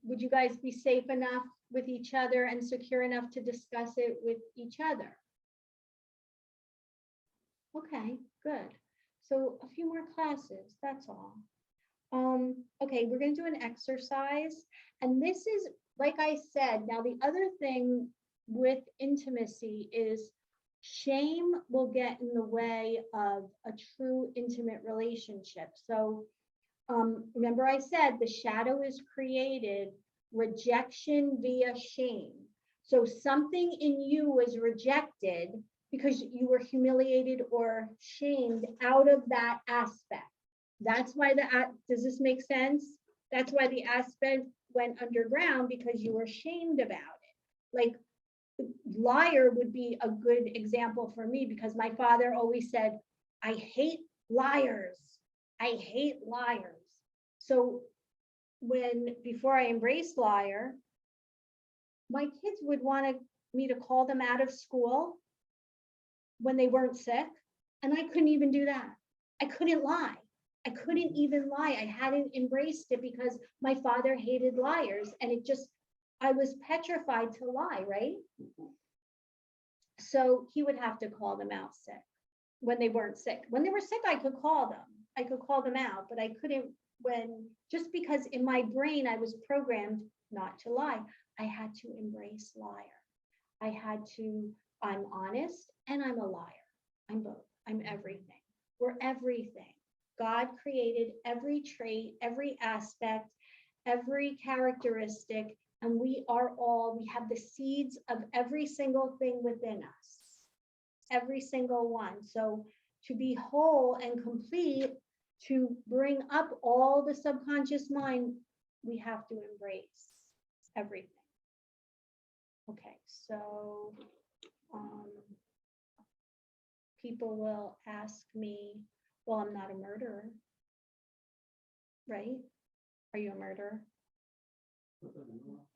Would you guys be safe enough with each other and secure enough to discuss it with each other? Okay, good. So a few more classes, that's all. Okay, we're gonna do an exercise, and this is, like I said, now the other thing with intimacy is shame will get in the way of a true intimate relationship. So remember I said the shadow is created rejection via shame. So something in you was rejected because you were humiliated or shamed out of that aspect. That's why does this make sense? That's why the aspect went underground, because you were shamed about it. Like liar would be a good example for me, because my father always said, I hate liars. I hate liars. So before I embraced liar, my kids would want me to call them out of school when they weren't sick. And I couldn't even do that. I couldn't lie. I couldn't even lie. I hadn't embraced it because my father hated liars. And I was petrified to lie, right? So he would have to call them out sick when they weren't sick. When they were sick, I could call them. I could call them out, but I couldn't just because in my brain I was programmed not to lie. I had to embrace liar. I'm honest and I'm a liar. I'm both. I'm everything. We're everything. God created every trait, every aspect, every characteristic, and we have the seeds of every single thing within us. Every single one. So to be whole and complete, to bring up all the subconscious mind, we have to embrace everything. Okay, so people will ask me, well, I'm not a murderer, right? Are you a murderer?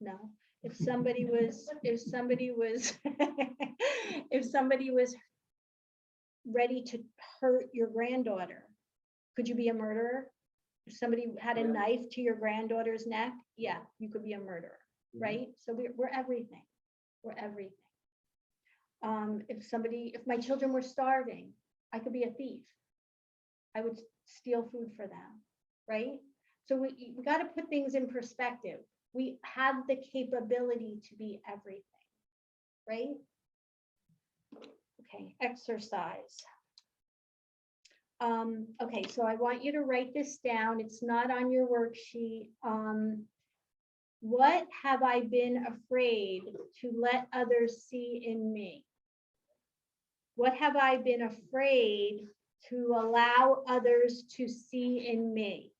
No. If somebody was ready to hurt your granddaughter, could you be a murderer? If somebody had a knife to your granddaughter's neck, yeah, you could be a murderer, right? So we're everything. We're everything. If my children were starving, I could be a thief. I would steal food for them, right? So we got to put things in perspective. We have the capability to be everything, right? Okay, exercise. Okay, so I want you to write this down. It's not on your worksheet. What have I been afraid to let others see in me? What have I been afraid to allow others to see in me?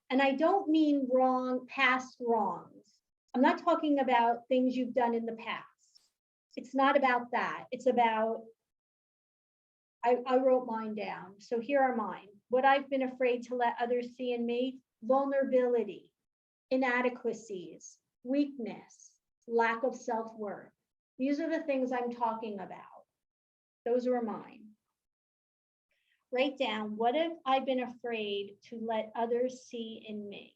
And I don't mean past wrongs. I'm not talking about things you've done in the past. It's not about that. It's about, I wrote mine down. So here are mine. What I've been afraid to let others see in me: vulnerability, inadequacies, weakness, lack of self-worth. These are the things I'm talking about. Those were mine. Write down, what have I been afraid to let others see in me?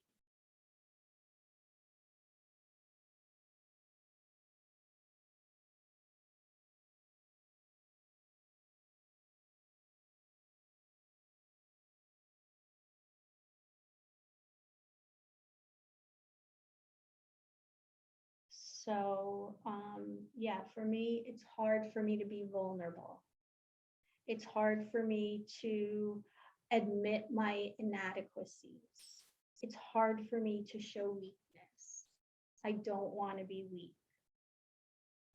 So yeah, for me, it's hard for me to be vulnerable. It's hard for me to admit my inadequacies. It's hard for me to show weakness. I don't want to be weak.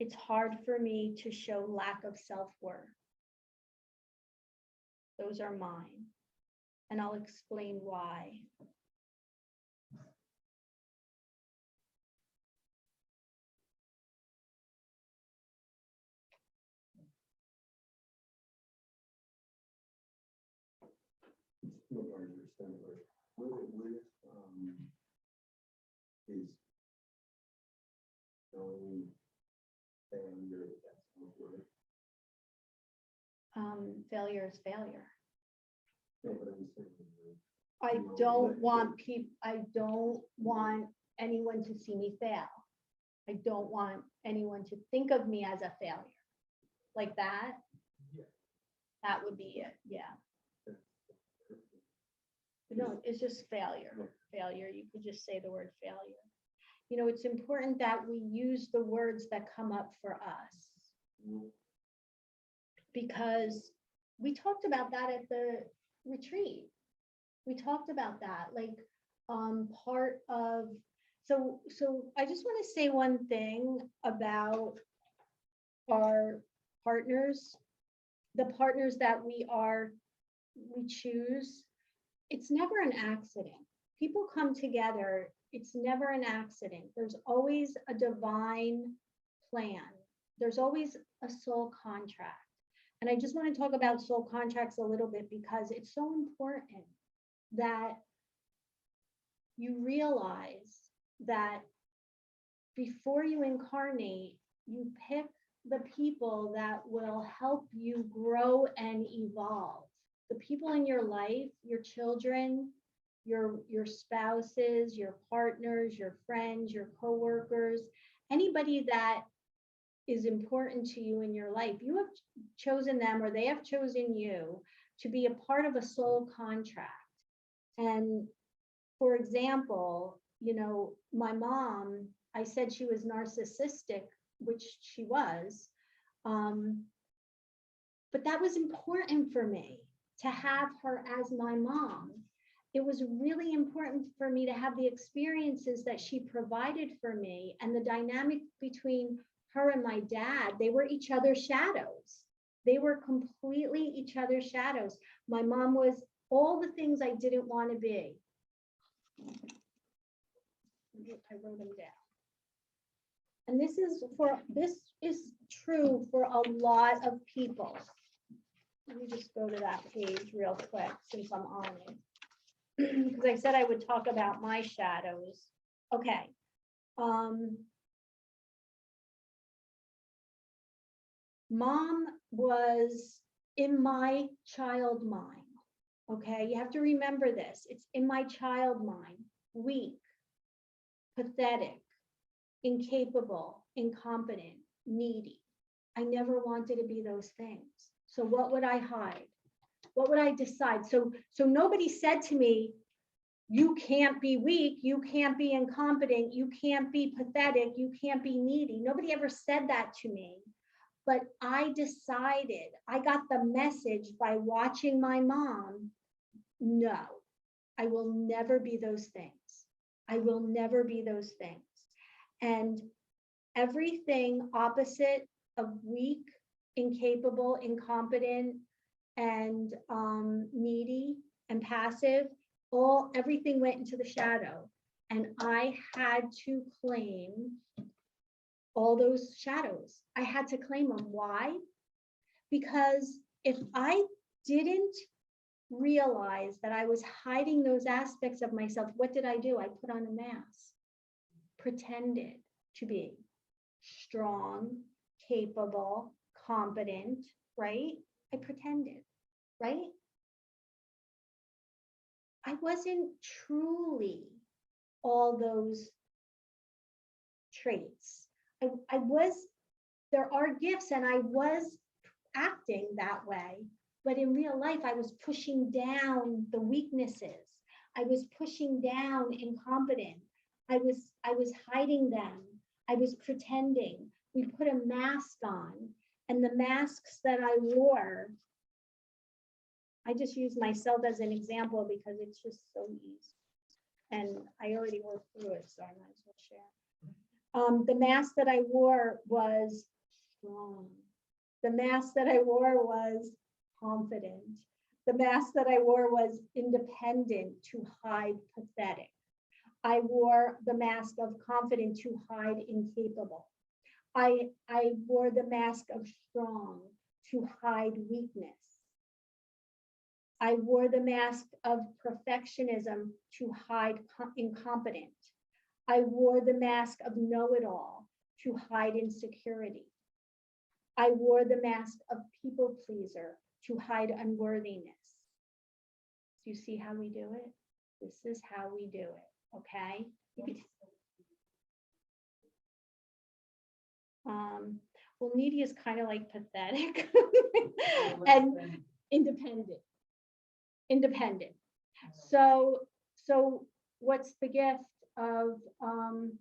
It's hard for me to show lack of self-worth. Those are mine, and I'll explain why. Is knowing failure, that's not word. Failure is failure. No, but I'm saying, I don't want anyone to see me fail. I don't want anyone to think of me as a failure. Like that. Yeah. That would be it, yeah. No, it's just failure, failure. You could just say the word failure. You know, it's important that we use the words that come up for us. Because we talked about that at the retreat. We talked about that, like, part of, so I just want to say one thing about our partners, the partners that we choose. It's never an accident. People come together, it's never an accident. There's always a divine plan. There's always a soul contract. And I just want to talk about soul contracts a little bit because it's so important that you realize that before you incarnate, you pick the people that will help you grow and evolve. The people in your life, your children, your spouses, your partners, your friends, your coworkers, anybody that is important to you in your life, you have chosen them or they have chosen you to be a part of a soul contract. And for example, you know, my mom, I said she was narcissistic, which she was, but that was important for me to have her as my mom. It was really important for me to have the experiences that she provided for me, and the dynamic between her and my dad. They were each other's shadows. They were completely each other's shadows. My mom was all the things I didn't want to be. I wrote them down. And this is true for a lot of people. Let me just go to that page real quick since I'm on it. Because I said I would talk about my shadows. Okay. Mom was in my child mind. Okay, you have to remember this. It's in my child mind. Weak, pathetic, incapable, incompetent, needy. I never wanted to be those things. So what would I hide? What would I decide? So nobody said to me, you can't be weak, you can't be incompetent, you can't be pathetic, you can't be needy. Nobody ever said that to me. But I decided, I got the message by watching my mom, no, I will never be those things. I will never be those things. And everything opposite of weak, incapable, incompetent, and needy and passive, everything went into the shadow. And I had to claim all those shadows. I had to claim them. Why? Because if I didn't realize that I was hiding those aspects of myself, what did I do? I put on a mask, pretended to be strong, capable, competent, right? I pretended, right? I wasn't truly all those traits. I was, there are gifts and I was acting that way, but in real life, I was pushing down the weaknesses. I was pushing down incompetence. I was hiding them. I was pretending. We put a mask on, and the masks that I wore, I just use myself as an example because it's just so easy. And I already worked through it, so I might as well share. The mask that I wore was strong. The mask that I wore was confident. The mask that I wore was independent to hide pathetic. I wore the mask of confident to hide incapable. I wore the mask of strong to hide weakness. I wore the mask of perfectionism to hide incompetent. I wore the mask of know-it-all to hide insecurity. I wore the mask of people pleaser to hide unworthiness. Do you see how we do it? This is how we do it, okay? Well, needy is kind of like pathetic. independent. Independent. So what's the gift of um,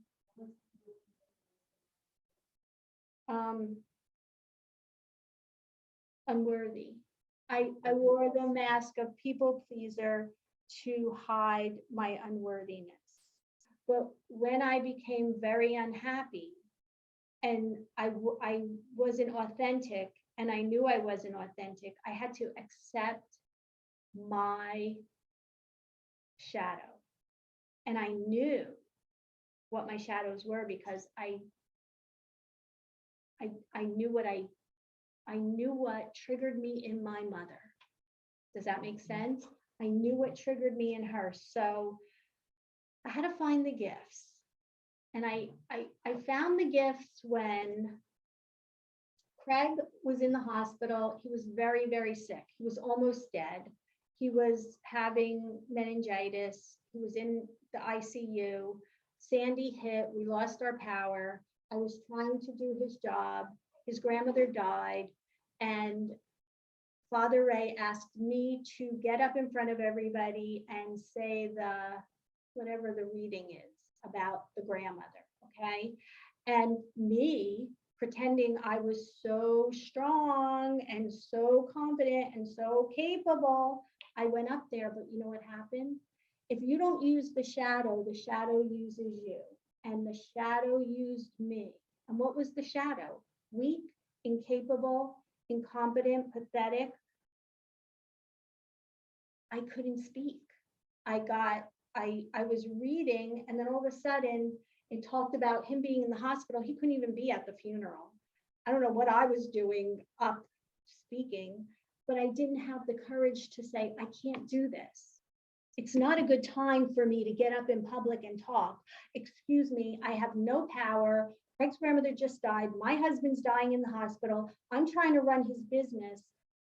unworthy? I wore the mask of people pleaser to hide my unworthiness. But when I became very unhappy and I wasn't authentic and I knew I wasn't authentic, I had to accept my shadow. And I knew what my shadows were because I knew what triggered me in my mother. Does that make sense? I knew what triggered me in her. So I had to find the gifts. And I found the gifts when Craig was in the hospital. He was very, very sick. He was almost dead. He was having meningitis. He was in the ICU. Sandy hit. We lost our power. I was trying to do his job. His grandmother died. And Father Ray asked me to get up in front of everybody and say whatever the reading is about the grandmother, okay? And me pretending I was so strong and so confident and so capable, I went up there, but you know what happened? If you don't use the shadow uses you. And the shadow used me. And what was the shadow? Weak, incapable, incompetent, pathetic. I couldn't speak. I was reading, and then all of a sudden it talked about him being in the hospital. He couldn't even be at the funeral. I don't know what I was doing up speaking, but I didn't have the courage to say, I can't do this. It's not a good time for me to get up in public and talk. Excuse me, I have no power. Craig's grandmother just died. My husband's dying in the hospital. I'm trying to run his business.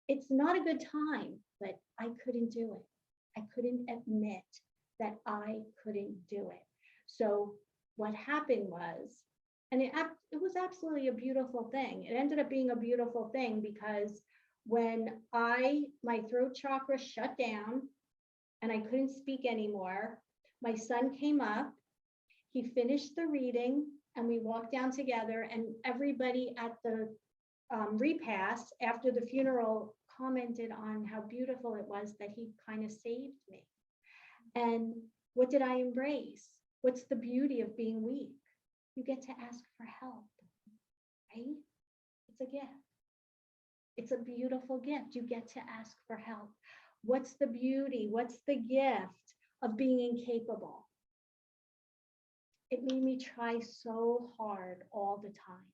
It's not a good time, but I couldn't do it. I couldn't admit that I couldn't do it. So what happened was, and it was absolutely a beautiful thing. It ended up being a beautiful thing because when my throat chakra shut down and I couldn't speak anymore, my son came up, he finished the reading, and we walked down together, and everybody at the repast after the funeral commented on how beautiful it was that he kind of saved me. And what did I embrace? What's the beauty of being weak? You get to ask for help, right? It's a gift. It's a beautiful gift. You get to ask for help. What's the beauty? What's the gift of being incapable? It made me try so hard all the time.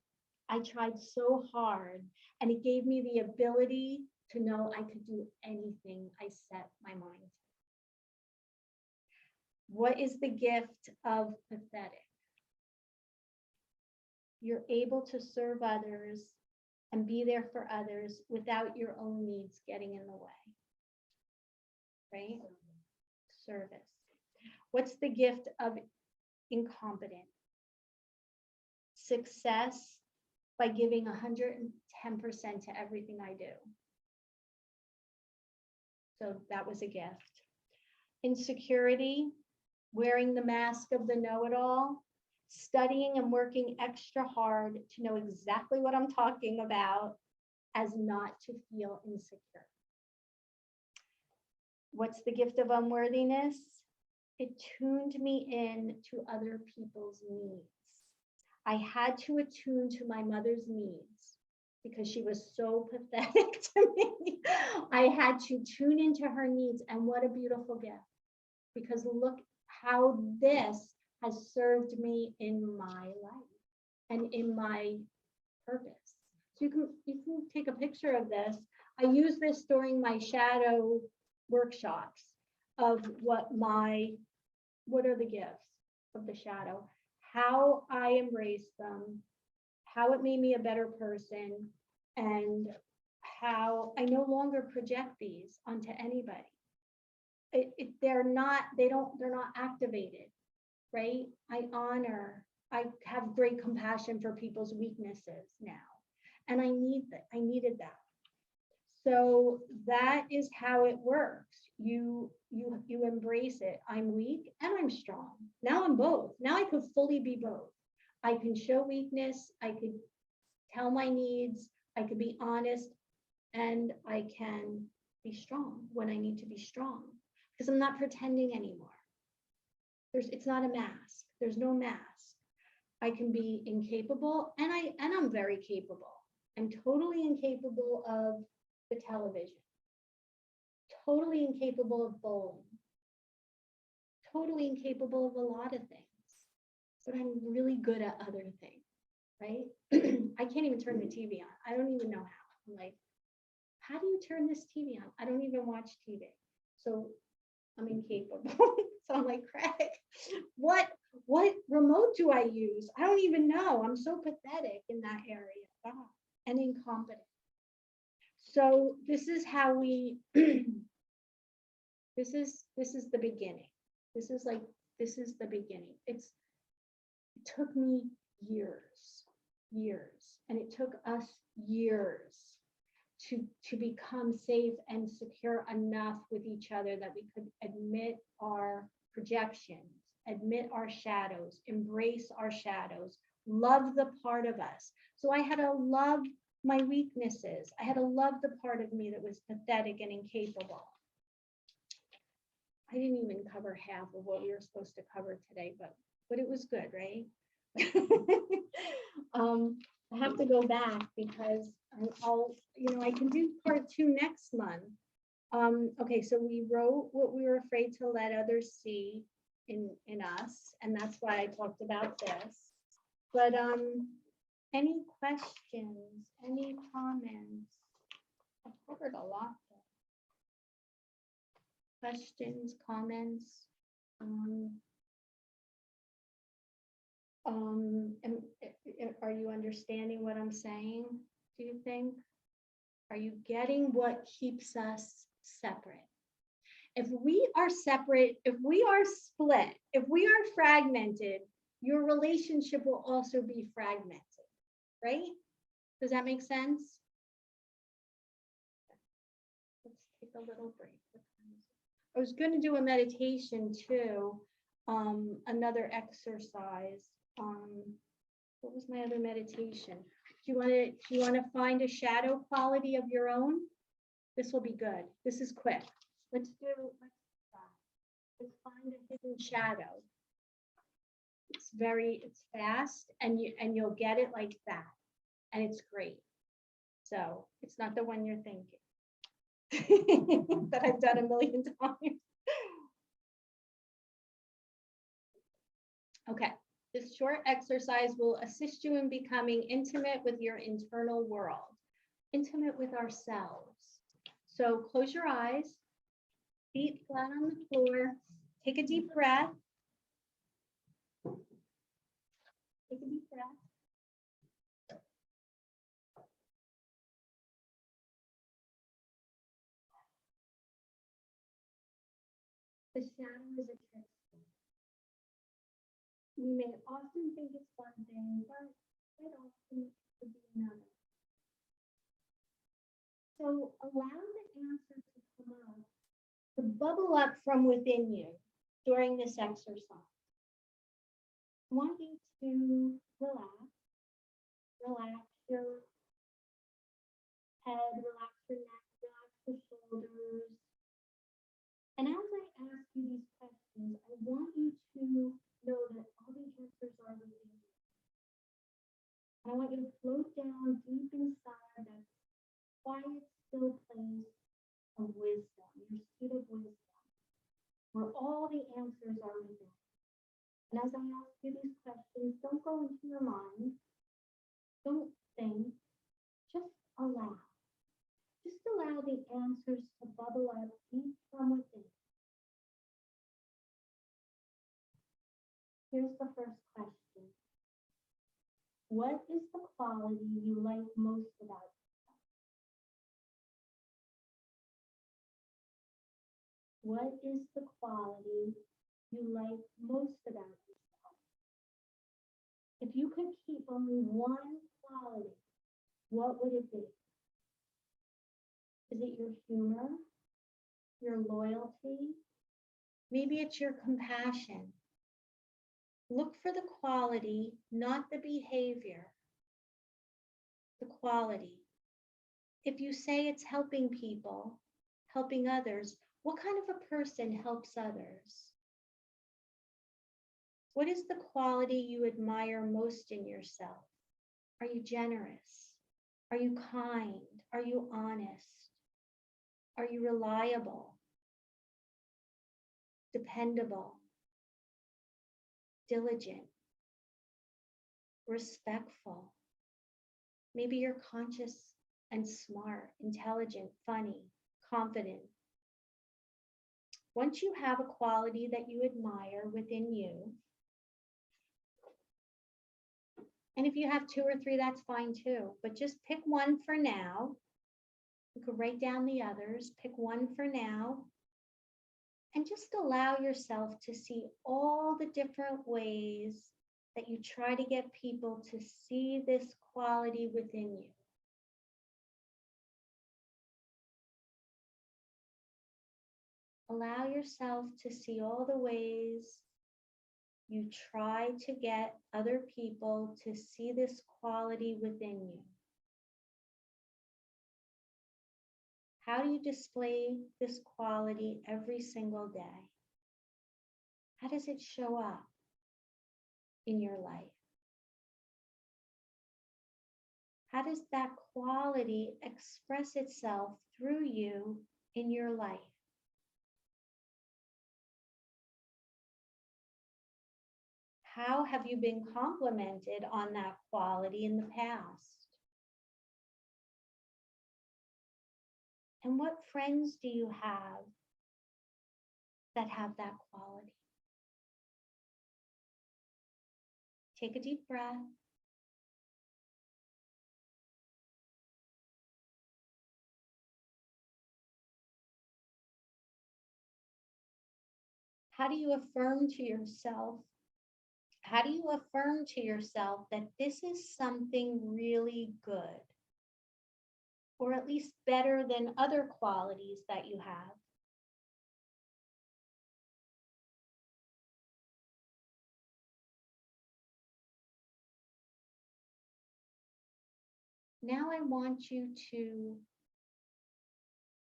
I tried so hard, and it gave me the ability to know I could do anything I set my mind to. What is the gift of pathetic? You're able to serve others and be there for others without your own needs getting in the way, right? Service. What's the gift of incompetent? Success by giving 110% to everything I do. So that was a gift. Insecurity, wearing the mask of the know-it-all, studying and working extra hard to know exactly what I'm talking about as not to feel insecure. What's the gift of unworthiness? It tuned me in to other people's needs. I had to attune to my mother's needs because she was so pathetic to me. I had to tune into her needs, and what a beautiful gift. Because look how this has served me in my life and in my purpose. So you can take a picture of this. I use this during my shadow workshops of what are the gifts of the shadow, how I embrace them, how it made me a better person, and how I no longer project these onto anybody. They're not activated, right? I have great compassion for people's weaknesses now. And I needed that. So that is how it works. You embrace it. I'm weak and I'm strong. Now I'm both. Now I could fully be both. I can show weakness. I could tell my needs. I could be honest, and I can be strong when I need to be strong because I'm not pretending anymore. It's not a mask. There's no mask. I can be incapable, and I'm very capable. I'm totally incapable of the television, totally incapable of bowling, totally incapable of a lot of things, but I'm really good at other things, right? I can't even turn the TV on. I don't even know how. I'm like, how do you turn this TV on? I don't even watch TV. So I'm incapable. So I'm like, Craig, what remote do I use? I don't even know. I'm so pathetic in that area. God, and incompetent. So this is how we this is the beginning. This is the beginning. It took me years, and it took us years to become safe and secure enough with each other that we could admit our projections, admit our shadows, embrace our shadows, love the part of us. So I had to love my weaknesses. I had to love the part of me that was pathetic and incapable. I didn't even cover half of what we were supposed to cover today, but it was good, right? I have to go back because I can do part 2 next month. Okay, so we wrote what we were afraid to let others see in us, and that's why I talked about this. But any questions, any comments? I covered a lot. Questions, comments? Are you understanding what I'm saying, do you think? Are you getting what keeps us separate? If we are separate, if we are split, if we are fragmented, your relationship will also be fragmented, right? Does that make sense? Let's take a little break. I was going to do a meditation too, another exercise. What was my other meditation? Do you want to find a shadow quality of your own? This will be good. This is quick. Let's find a hidden shadow. It's fast, and you'll get it like that, and it's great. So it's not the one you're thinking that I've done a million times. Okay. This short exercise will assist you in becoming intimate with your internal world, intimate with ourselves. So close your eyes, feet flat on the floor, take a deep breath. Take a deep breath. The shadow is a trick. We may often think it's one thing, but quite often it could be another. So allow the answer to come up, to bubble up from within you during this exercise. I want you to relax your head, relax your neck, relax your shoulders. And as I ask you these questions, I want you to know that all the answers are within you. And I want you to float down deep inside that quiet, still place of wisdom, your seat of wisdom, where all the answers are within. And as I ask you these questions, don't go into your mind. Don't think. Just allow. Just allow the answers to bubble up deep from within. Here's the first question. What is the quality you like most about yourself? What is the quality you like most about yourself? If you could keep only one quality, what would it be? Is it your humor, your loyalty? Maybe it's your compassion. Look for the quality, not the behavior. The quality. If you say it's helping people, helping others, what kind of a person helps others? What is the quality you admire most in yourself? Are you generous? Are you kind? Are you honest? Are you reliable? Dependable? Diligent? Respectful? Maybe you're conscious and smart, intelligent, funny, confident. Once you have a quality that you admire within you, and if you have two or three, that's fine too, but just pick one for now. You could write down the others, pick one for now, and just allow yourself to see all the different ways that you try to get people to see this quality within you. Allow yourself to see all the ways you try to get other people to see this quality within you. How do you display this quality every single day? How does it show up in your life? How does that quality express itself through you in your life? How have you been complimented on that quality in the past? And what friends do you have that have that quality? Take a deep breath. How do you affirm to yourself? How do you affirm to yourself that this is something really good? Or at least better than other qualities that you have? Now I want you to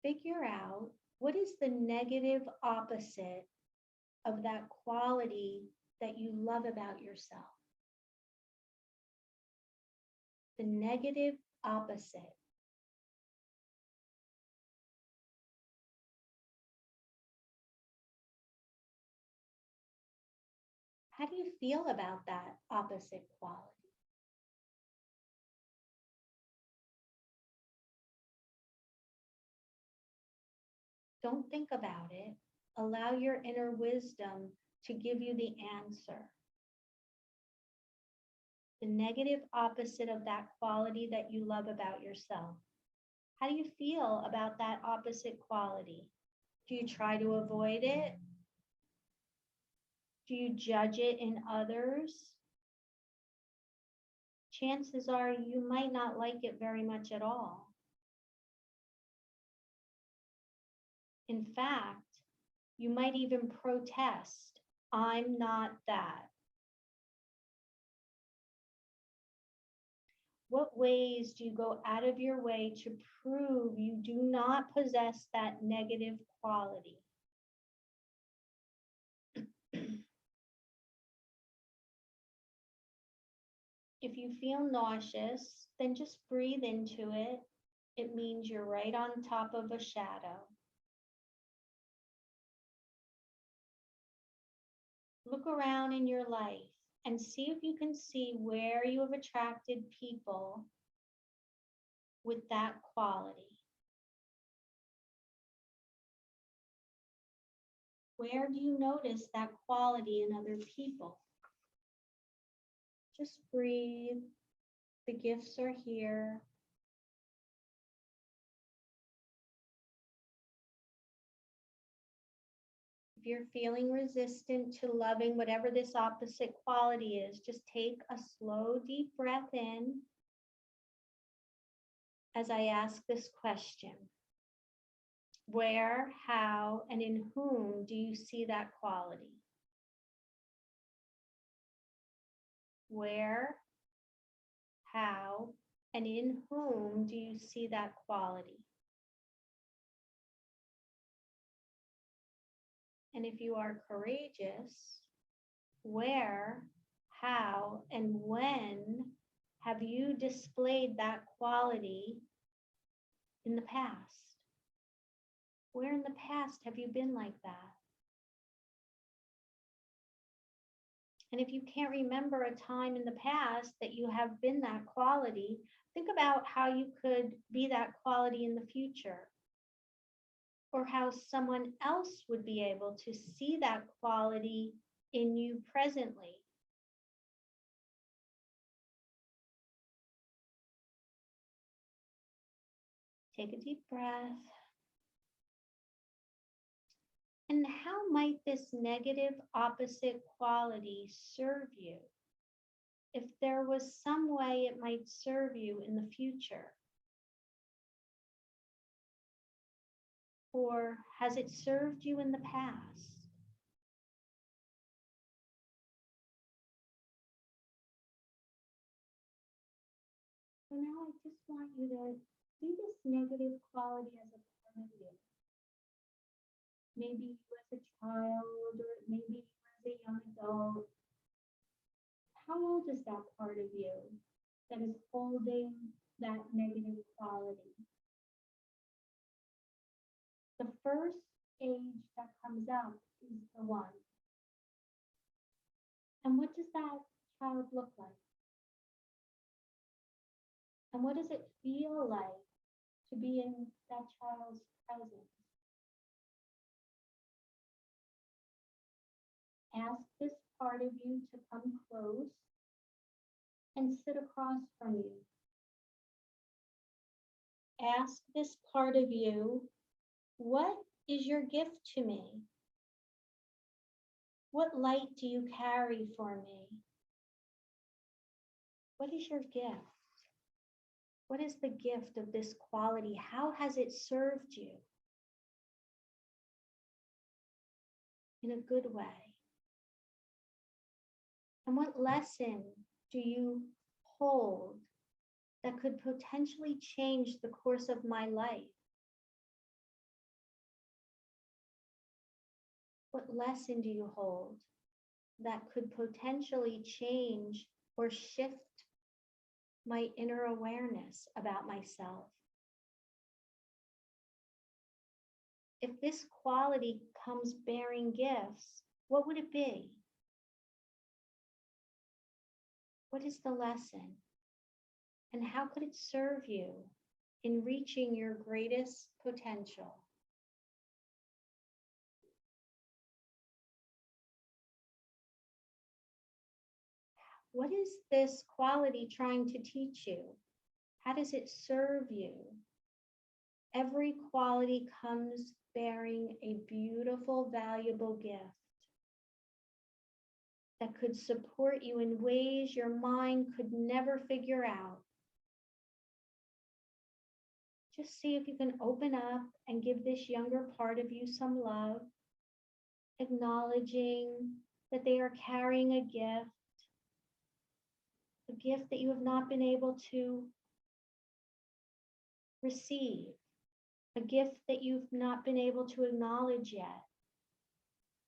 figure out what is the negative opposite of that quality that you love about yourself. The negative opposite. How do you feel about that opposite quality? Don't think about it. Allow your inner wisdom to give you the answer. The negative opposite of that quality that you love about yourself. How do you feel about that opposite quality? Do you try to avoid it? Do you judge it in others? Chances are you might not like it very much at all. In fact, you might even protest, I'm not that. What ways do you go out of your way to prove you do not possess that negative quality? If you feel nauseous, then just breathe into it. It means you're right on top of a shadow. Look around in your life and see if you can see where you have attracted people with that quality. Where do you notice that quality in other people? Just breathe. The gifts are here. If you're feeling resistant to loving whatever this opposite quality is, just take a slow, deep breath in as I ask this question. Where, how, and in whom do you see that quality? Where, how, and in whom do you see that quality? And if you are courageous, where, how, and when have you displayed that quality in the past? Where in the past have you been like that? And if you can't remember a time in the past that you have been that quality, think about how you could be that quality in the future, or how someone else would be able to see that quality in you presently. Take a deep breath. And how might this negative opposite quality serve you? If there was some way it might serve you in the future? Or has it served you in the past? So now I just want you to see this negative quality as a part of you. Maybe you as a child, or maybe you as a young adult. How old is that part of you that is holding that negative quality? The first age that comes up is the 1. And what does that child look like? And what does it feel like to be in that child's presence? Ask this part of you to come close and sit across from you. Ask this part of you, what is your gift to me? What light do you carry for me? What is your gift? What is the gift of this quality? How has it served you? In a good way. And what lesson do you hold that could potentially change the course of my life? What lesson do you hold that could potentially change or shift my inner awareness about myself? If this quality comes bearing gifts, what would it be? What is the lesson? And how could it serve you in reaching your greatest potential? What is this quality trying to teach you? How does it serve you? Every quality comes bearing a beautiful, valuable gift that could support you in ways your mind could never figure out. Just see if you can open up and give this younger part of you some love, acknowledging that they are carrying a gift that you have not been able to receive, a gift that you've not been able to acknowledge yet.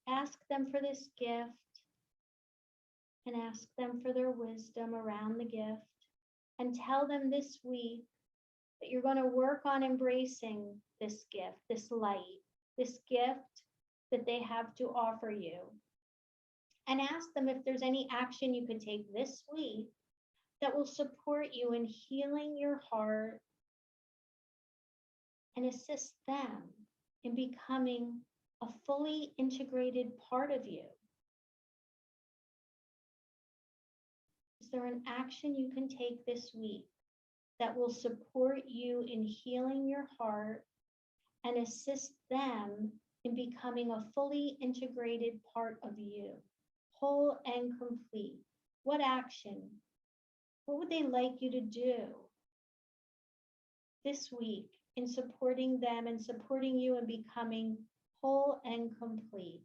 Ask them for this gift and ask them for their wisdom around the gift, and tell them this week that you're going to work on embracing this gift, this light, this gift that they have to offer you. And ask them if there's any action you can take this week that will support you in healing your heart and assist them in becoming a fully integrated part of you. Is there an action you can take this week that will support you in healing your heart and assist them in becoming a fully integrated part of you, whole and complete? What action? What would they like you to do this week in supporting them and supporting you and becoming whole and complete,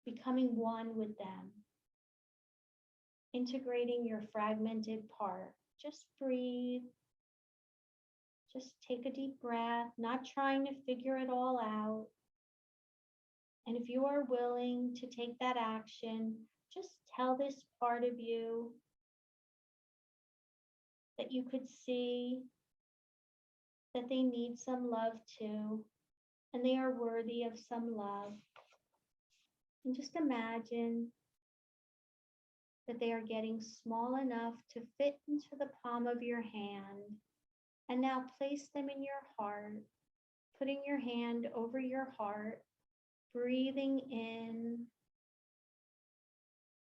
becoming one with them, integrating your fragmented part. Just breathe. Just take a deep breath, not trying to figure it all out. And if you are willing to take that action, just tell this part of you that you could see that they need some love too, and they are worthy of some love. And just imagine that they are getting small enough to fit into the palm of your hand. And now place them in your heart, putting your hand over your heart, breathing in,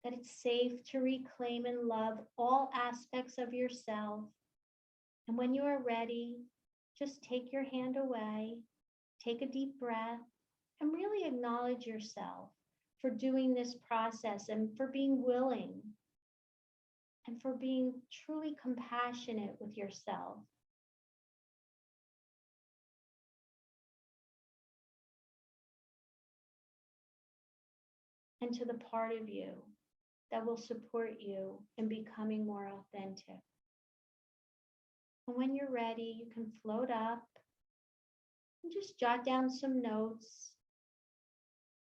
that it's safe to reclaim and love all aspects of yourself. And when you are ready, just take your hand away, take a deep breath, and really acknowledge yourself for doing this process and for being willing and for being truly compassionate with yourself. And to the part of you that will support you in becoming more authentic. And when you're ready, you can float up and just jot down some notes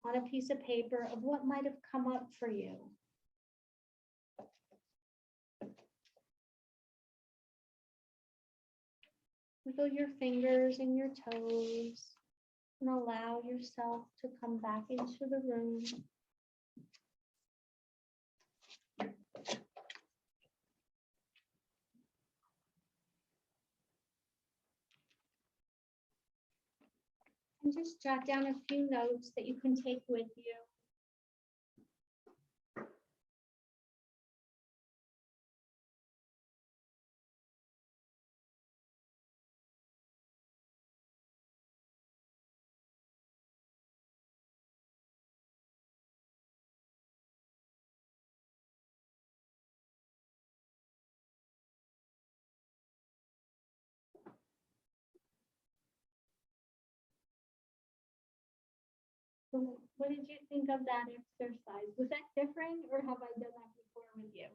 on a piece of paper of what might have come up for you. Wiggle your fingers and your toes and allow yourself to come back into the room. And just jot down a few notes that you can take with you. So what did you think of that exercise? Was that different or have I done that before with you?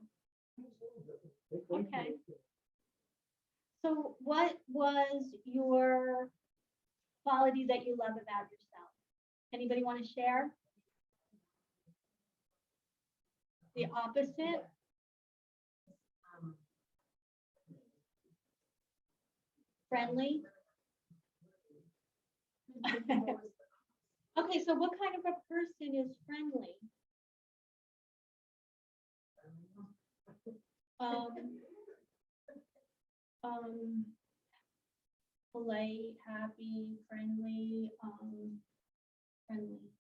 Okay. So what was your quality that you love about yourself? Anybody want to share? The opposite? Friendly? Okay, so what kind of a person is friendly? Polite, happy, friendly, friendly.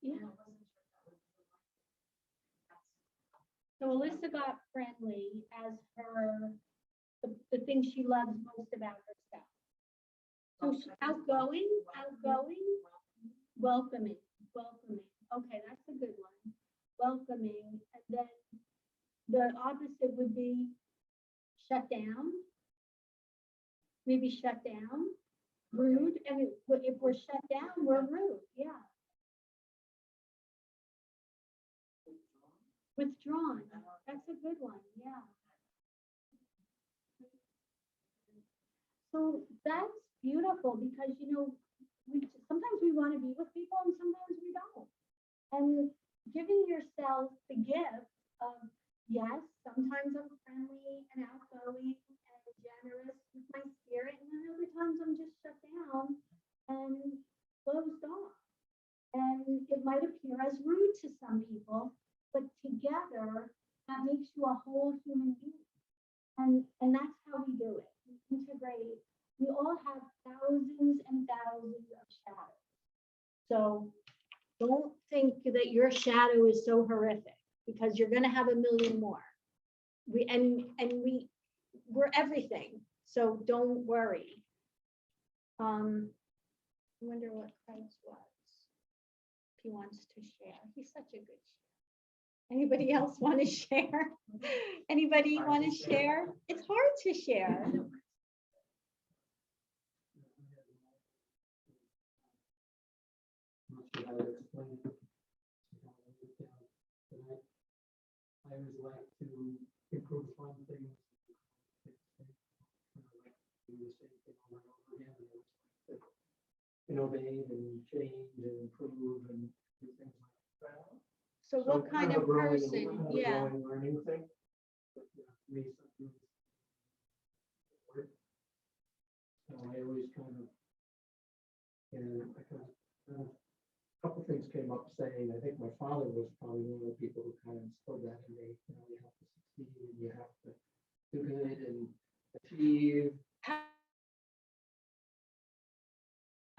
Yeah. So Alyssa got friendly as the thing she loves most about herself. So outgoing, welcoming. Okay, that's a good one. Welcoming, and then the opposite would be shut down. Maybe shut down, rude, and if we're shut down, we're rude, yeah. Withdrawn, that's a good one, yeah. So that's beautiful because, sometimes we want to be with people and sometimes we don't. And giving yourself the gift of, yes, sometimes I'm friendly and outgoing and generous with my spirit, and then other times I'm just shut down and closed off. And it might appear as rude to some people, but together that makes you a whole human being. And that's how we do it. We integrate. We all have thousands and thousands of shadows. So don't think that your shadow is so horrific because you're going to have a million more. We're everything. So don't worry. I wonder what Craig's was. If he wants to share. He's such a good share. Anybody else want to share? Anybody want to share? It's hard to share. see how to explain it. See how to write it down. But I always like to improve upon things. I like to do the same thing over and over again. I always like to innovate and change and improve and do things like that. So what kind of person? Yeah. Growing, learning thing. But, yeah, for me, something work. So I always kind of, and I kind of, a couple things came up saying, I think my father was probably one of the people who kind of instilled that in me. You know, you have to succeed and you have to do good and achieve. How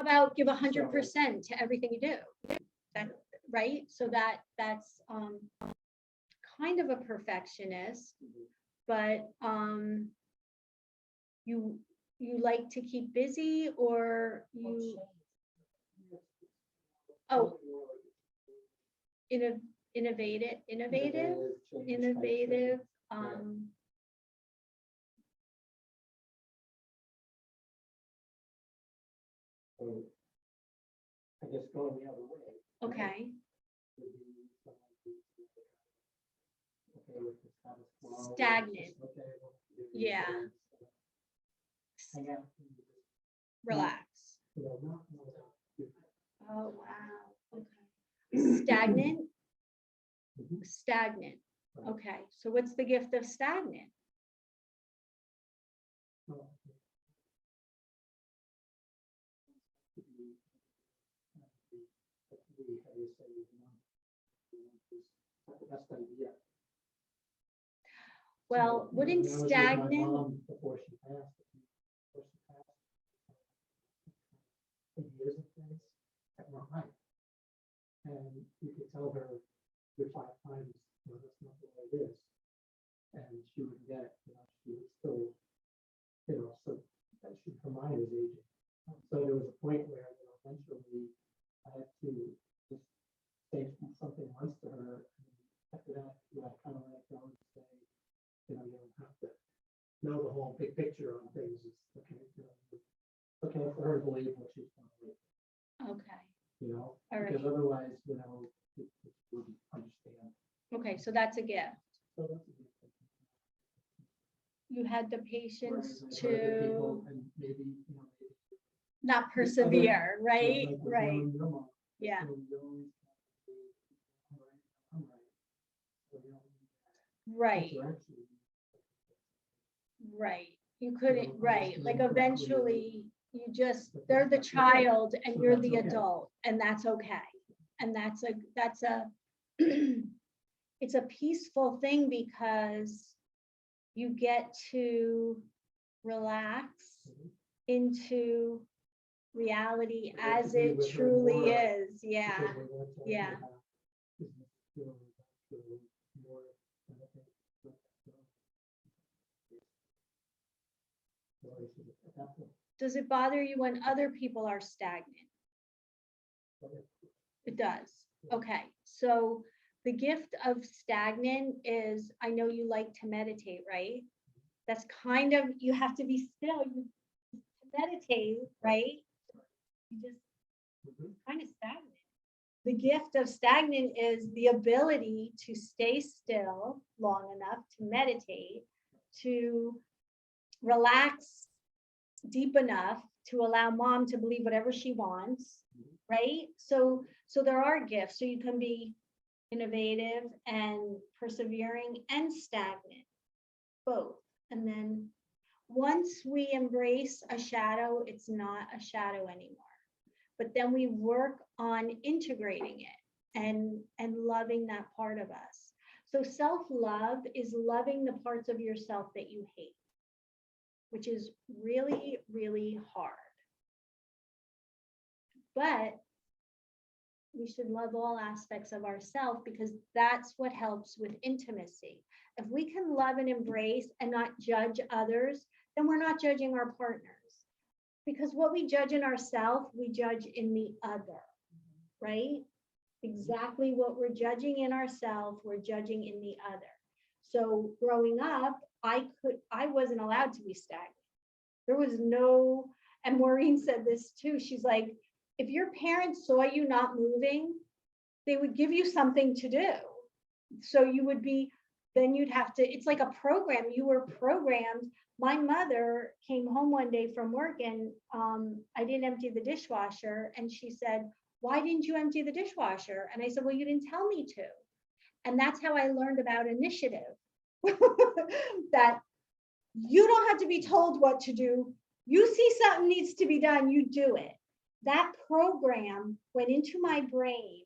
about give 100% to everything you do? That, right? So that's kind of a perfectionist, but you like to keep busy, or you innovative Change. So I guess going the other way. okay. Would be someone who's okay with the status quo. Stagnant. Just, okay, well, do Yeah. things, hang out and just, Relax. you know, not do Oh, wow. Okay. Stagnant. Mhm. Stagnant. Right. Okay. So what's the gift of stagnant? well, to be, how do you say, not the best idea. Well, So, wouldn't when I was with my stagnant, mom before she passed, ideas of things that weren't right. And you could tell her 5 times, no, that's not the way it is. And she would get, you know, she would still, you know, so that she, her mind was aging. So there was a point where, you know, eventually I had to just say something once to her. And after that, you know, I kind of let it go and say, you know, you don't have to know the whole big picture on things. It's okay, you know, it's okay for her to believe what she's going to believe. okay. You know, All right. because otherwise, you know, it wouldn't understand. Okay. So that's a gift. So that's a good thing. You had the Whereas patience I've heard other to people, and maybe, you know, maybe not persevere, right? like with Right. your mom, Yeah. so you always have to be, all right, I'm right. So you don't Right. interaction. Right. You couldn't, know, right. understand Like correctly. eventually you just, But they're the that's okay. child and So you're that's the okay. adult, and that's okay. And that's a it's a peaceful thing because you get to relax Mhm. into reality I get to as be it with her truly more is. Yeah. Because we were told yeah. to have business skills, actually more benefit. So I said, at that point, Does it bother you when other people are stagnant? okay, It does. Okay. So the gift of stagnant is, I know you like to meditate, right? That's kind of, you have to be still. You meditate, right? You just mhm. kind of stagnant. The gift of stagnant is the ability to stay still long enough to meditate, to relax deep enough to allow mom to believe whatever she wants, right? So there are gifts. So you can be innovative and persevering and stagnant, both. And then once we embrace a shadow, it's not a shadow anymore. But then we work on integrating it and loving that part of us. So self-love is loving the parts of yourself that you hate, which is really, really hard. But we should love all aspects of ourselves because that's what helps with intimacy. If we can love and embrace and not judge others, then we're not judging our partners. Because what we judge in ourselves, we judge in the other, right? Exactly what we're judging in ourselves, we're judging in the other. So growing up, I wasn't allowed to be stagnant. There was no, and Maureen said this too. She's like, if your parents saw you not moving, they would give you something to do. So you would be, then you'd have to, it's like a program, you were programmed. My mother came home one day from work and I didn't empty the dishwasher. And she said, why didn't you empty the dishwasher? And I said, well, you didn't tell me to. And that's how I learned about initiative. That you don't have to be told what to do. You see something needs to be done, you do it. That program went into my brain.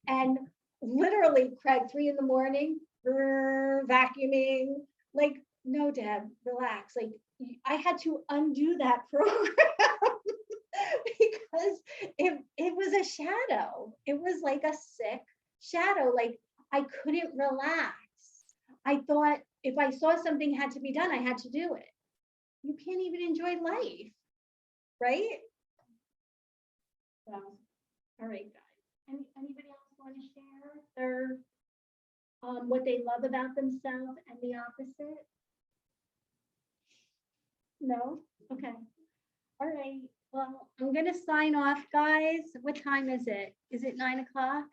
And literally, Craig, 3 a.m, vacuuming, like, no, Deb, relax. Like, I had to undo that program because it was a shadow. It was like a sick shadow. Like, I couldn't relax. I thought if I saw something had to be done, I had to do it. You can't even enjoy life, right? So, all right, guys. Anybody else want to share their what they love about themselves and the opposite? No? Okay. All right. Well, I'm gonna sign off, guys. What time is it? Is it 9 o'clock?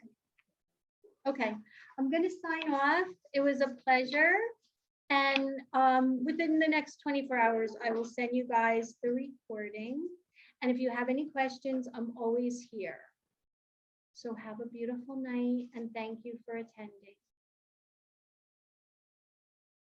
Okay, I'm gonna sign off. It was a pleasure. And within the next 24 hours, I will send you guys the recording. And if you have any questions, I'm always here. So have a beautiful night and thank you for attending.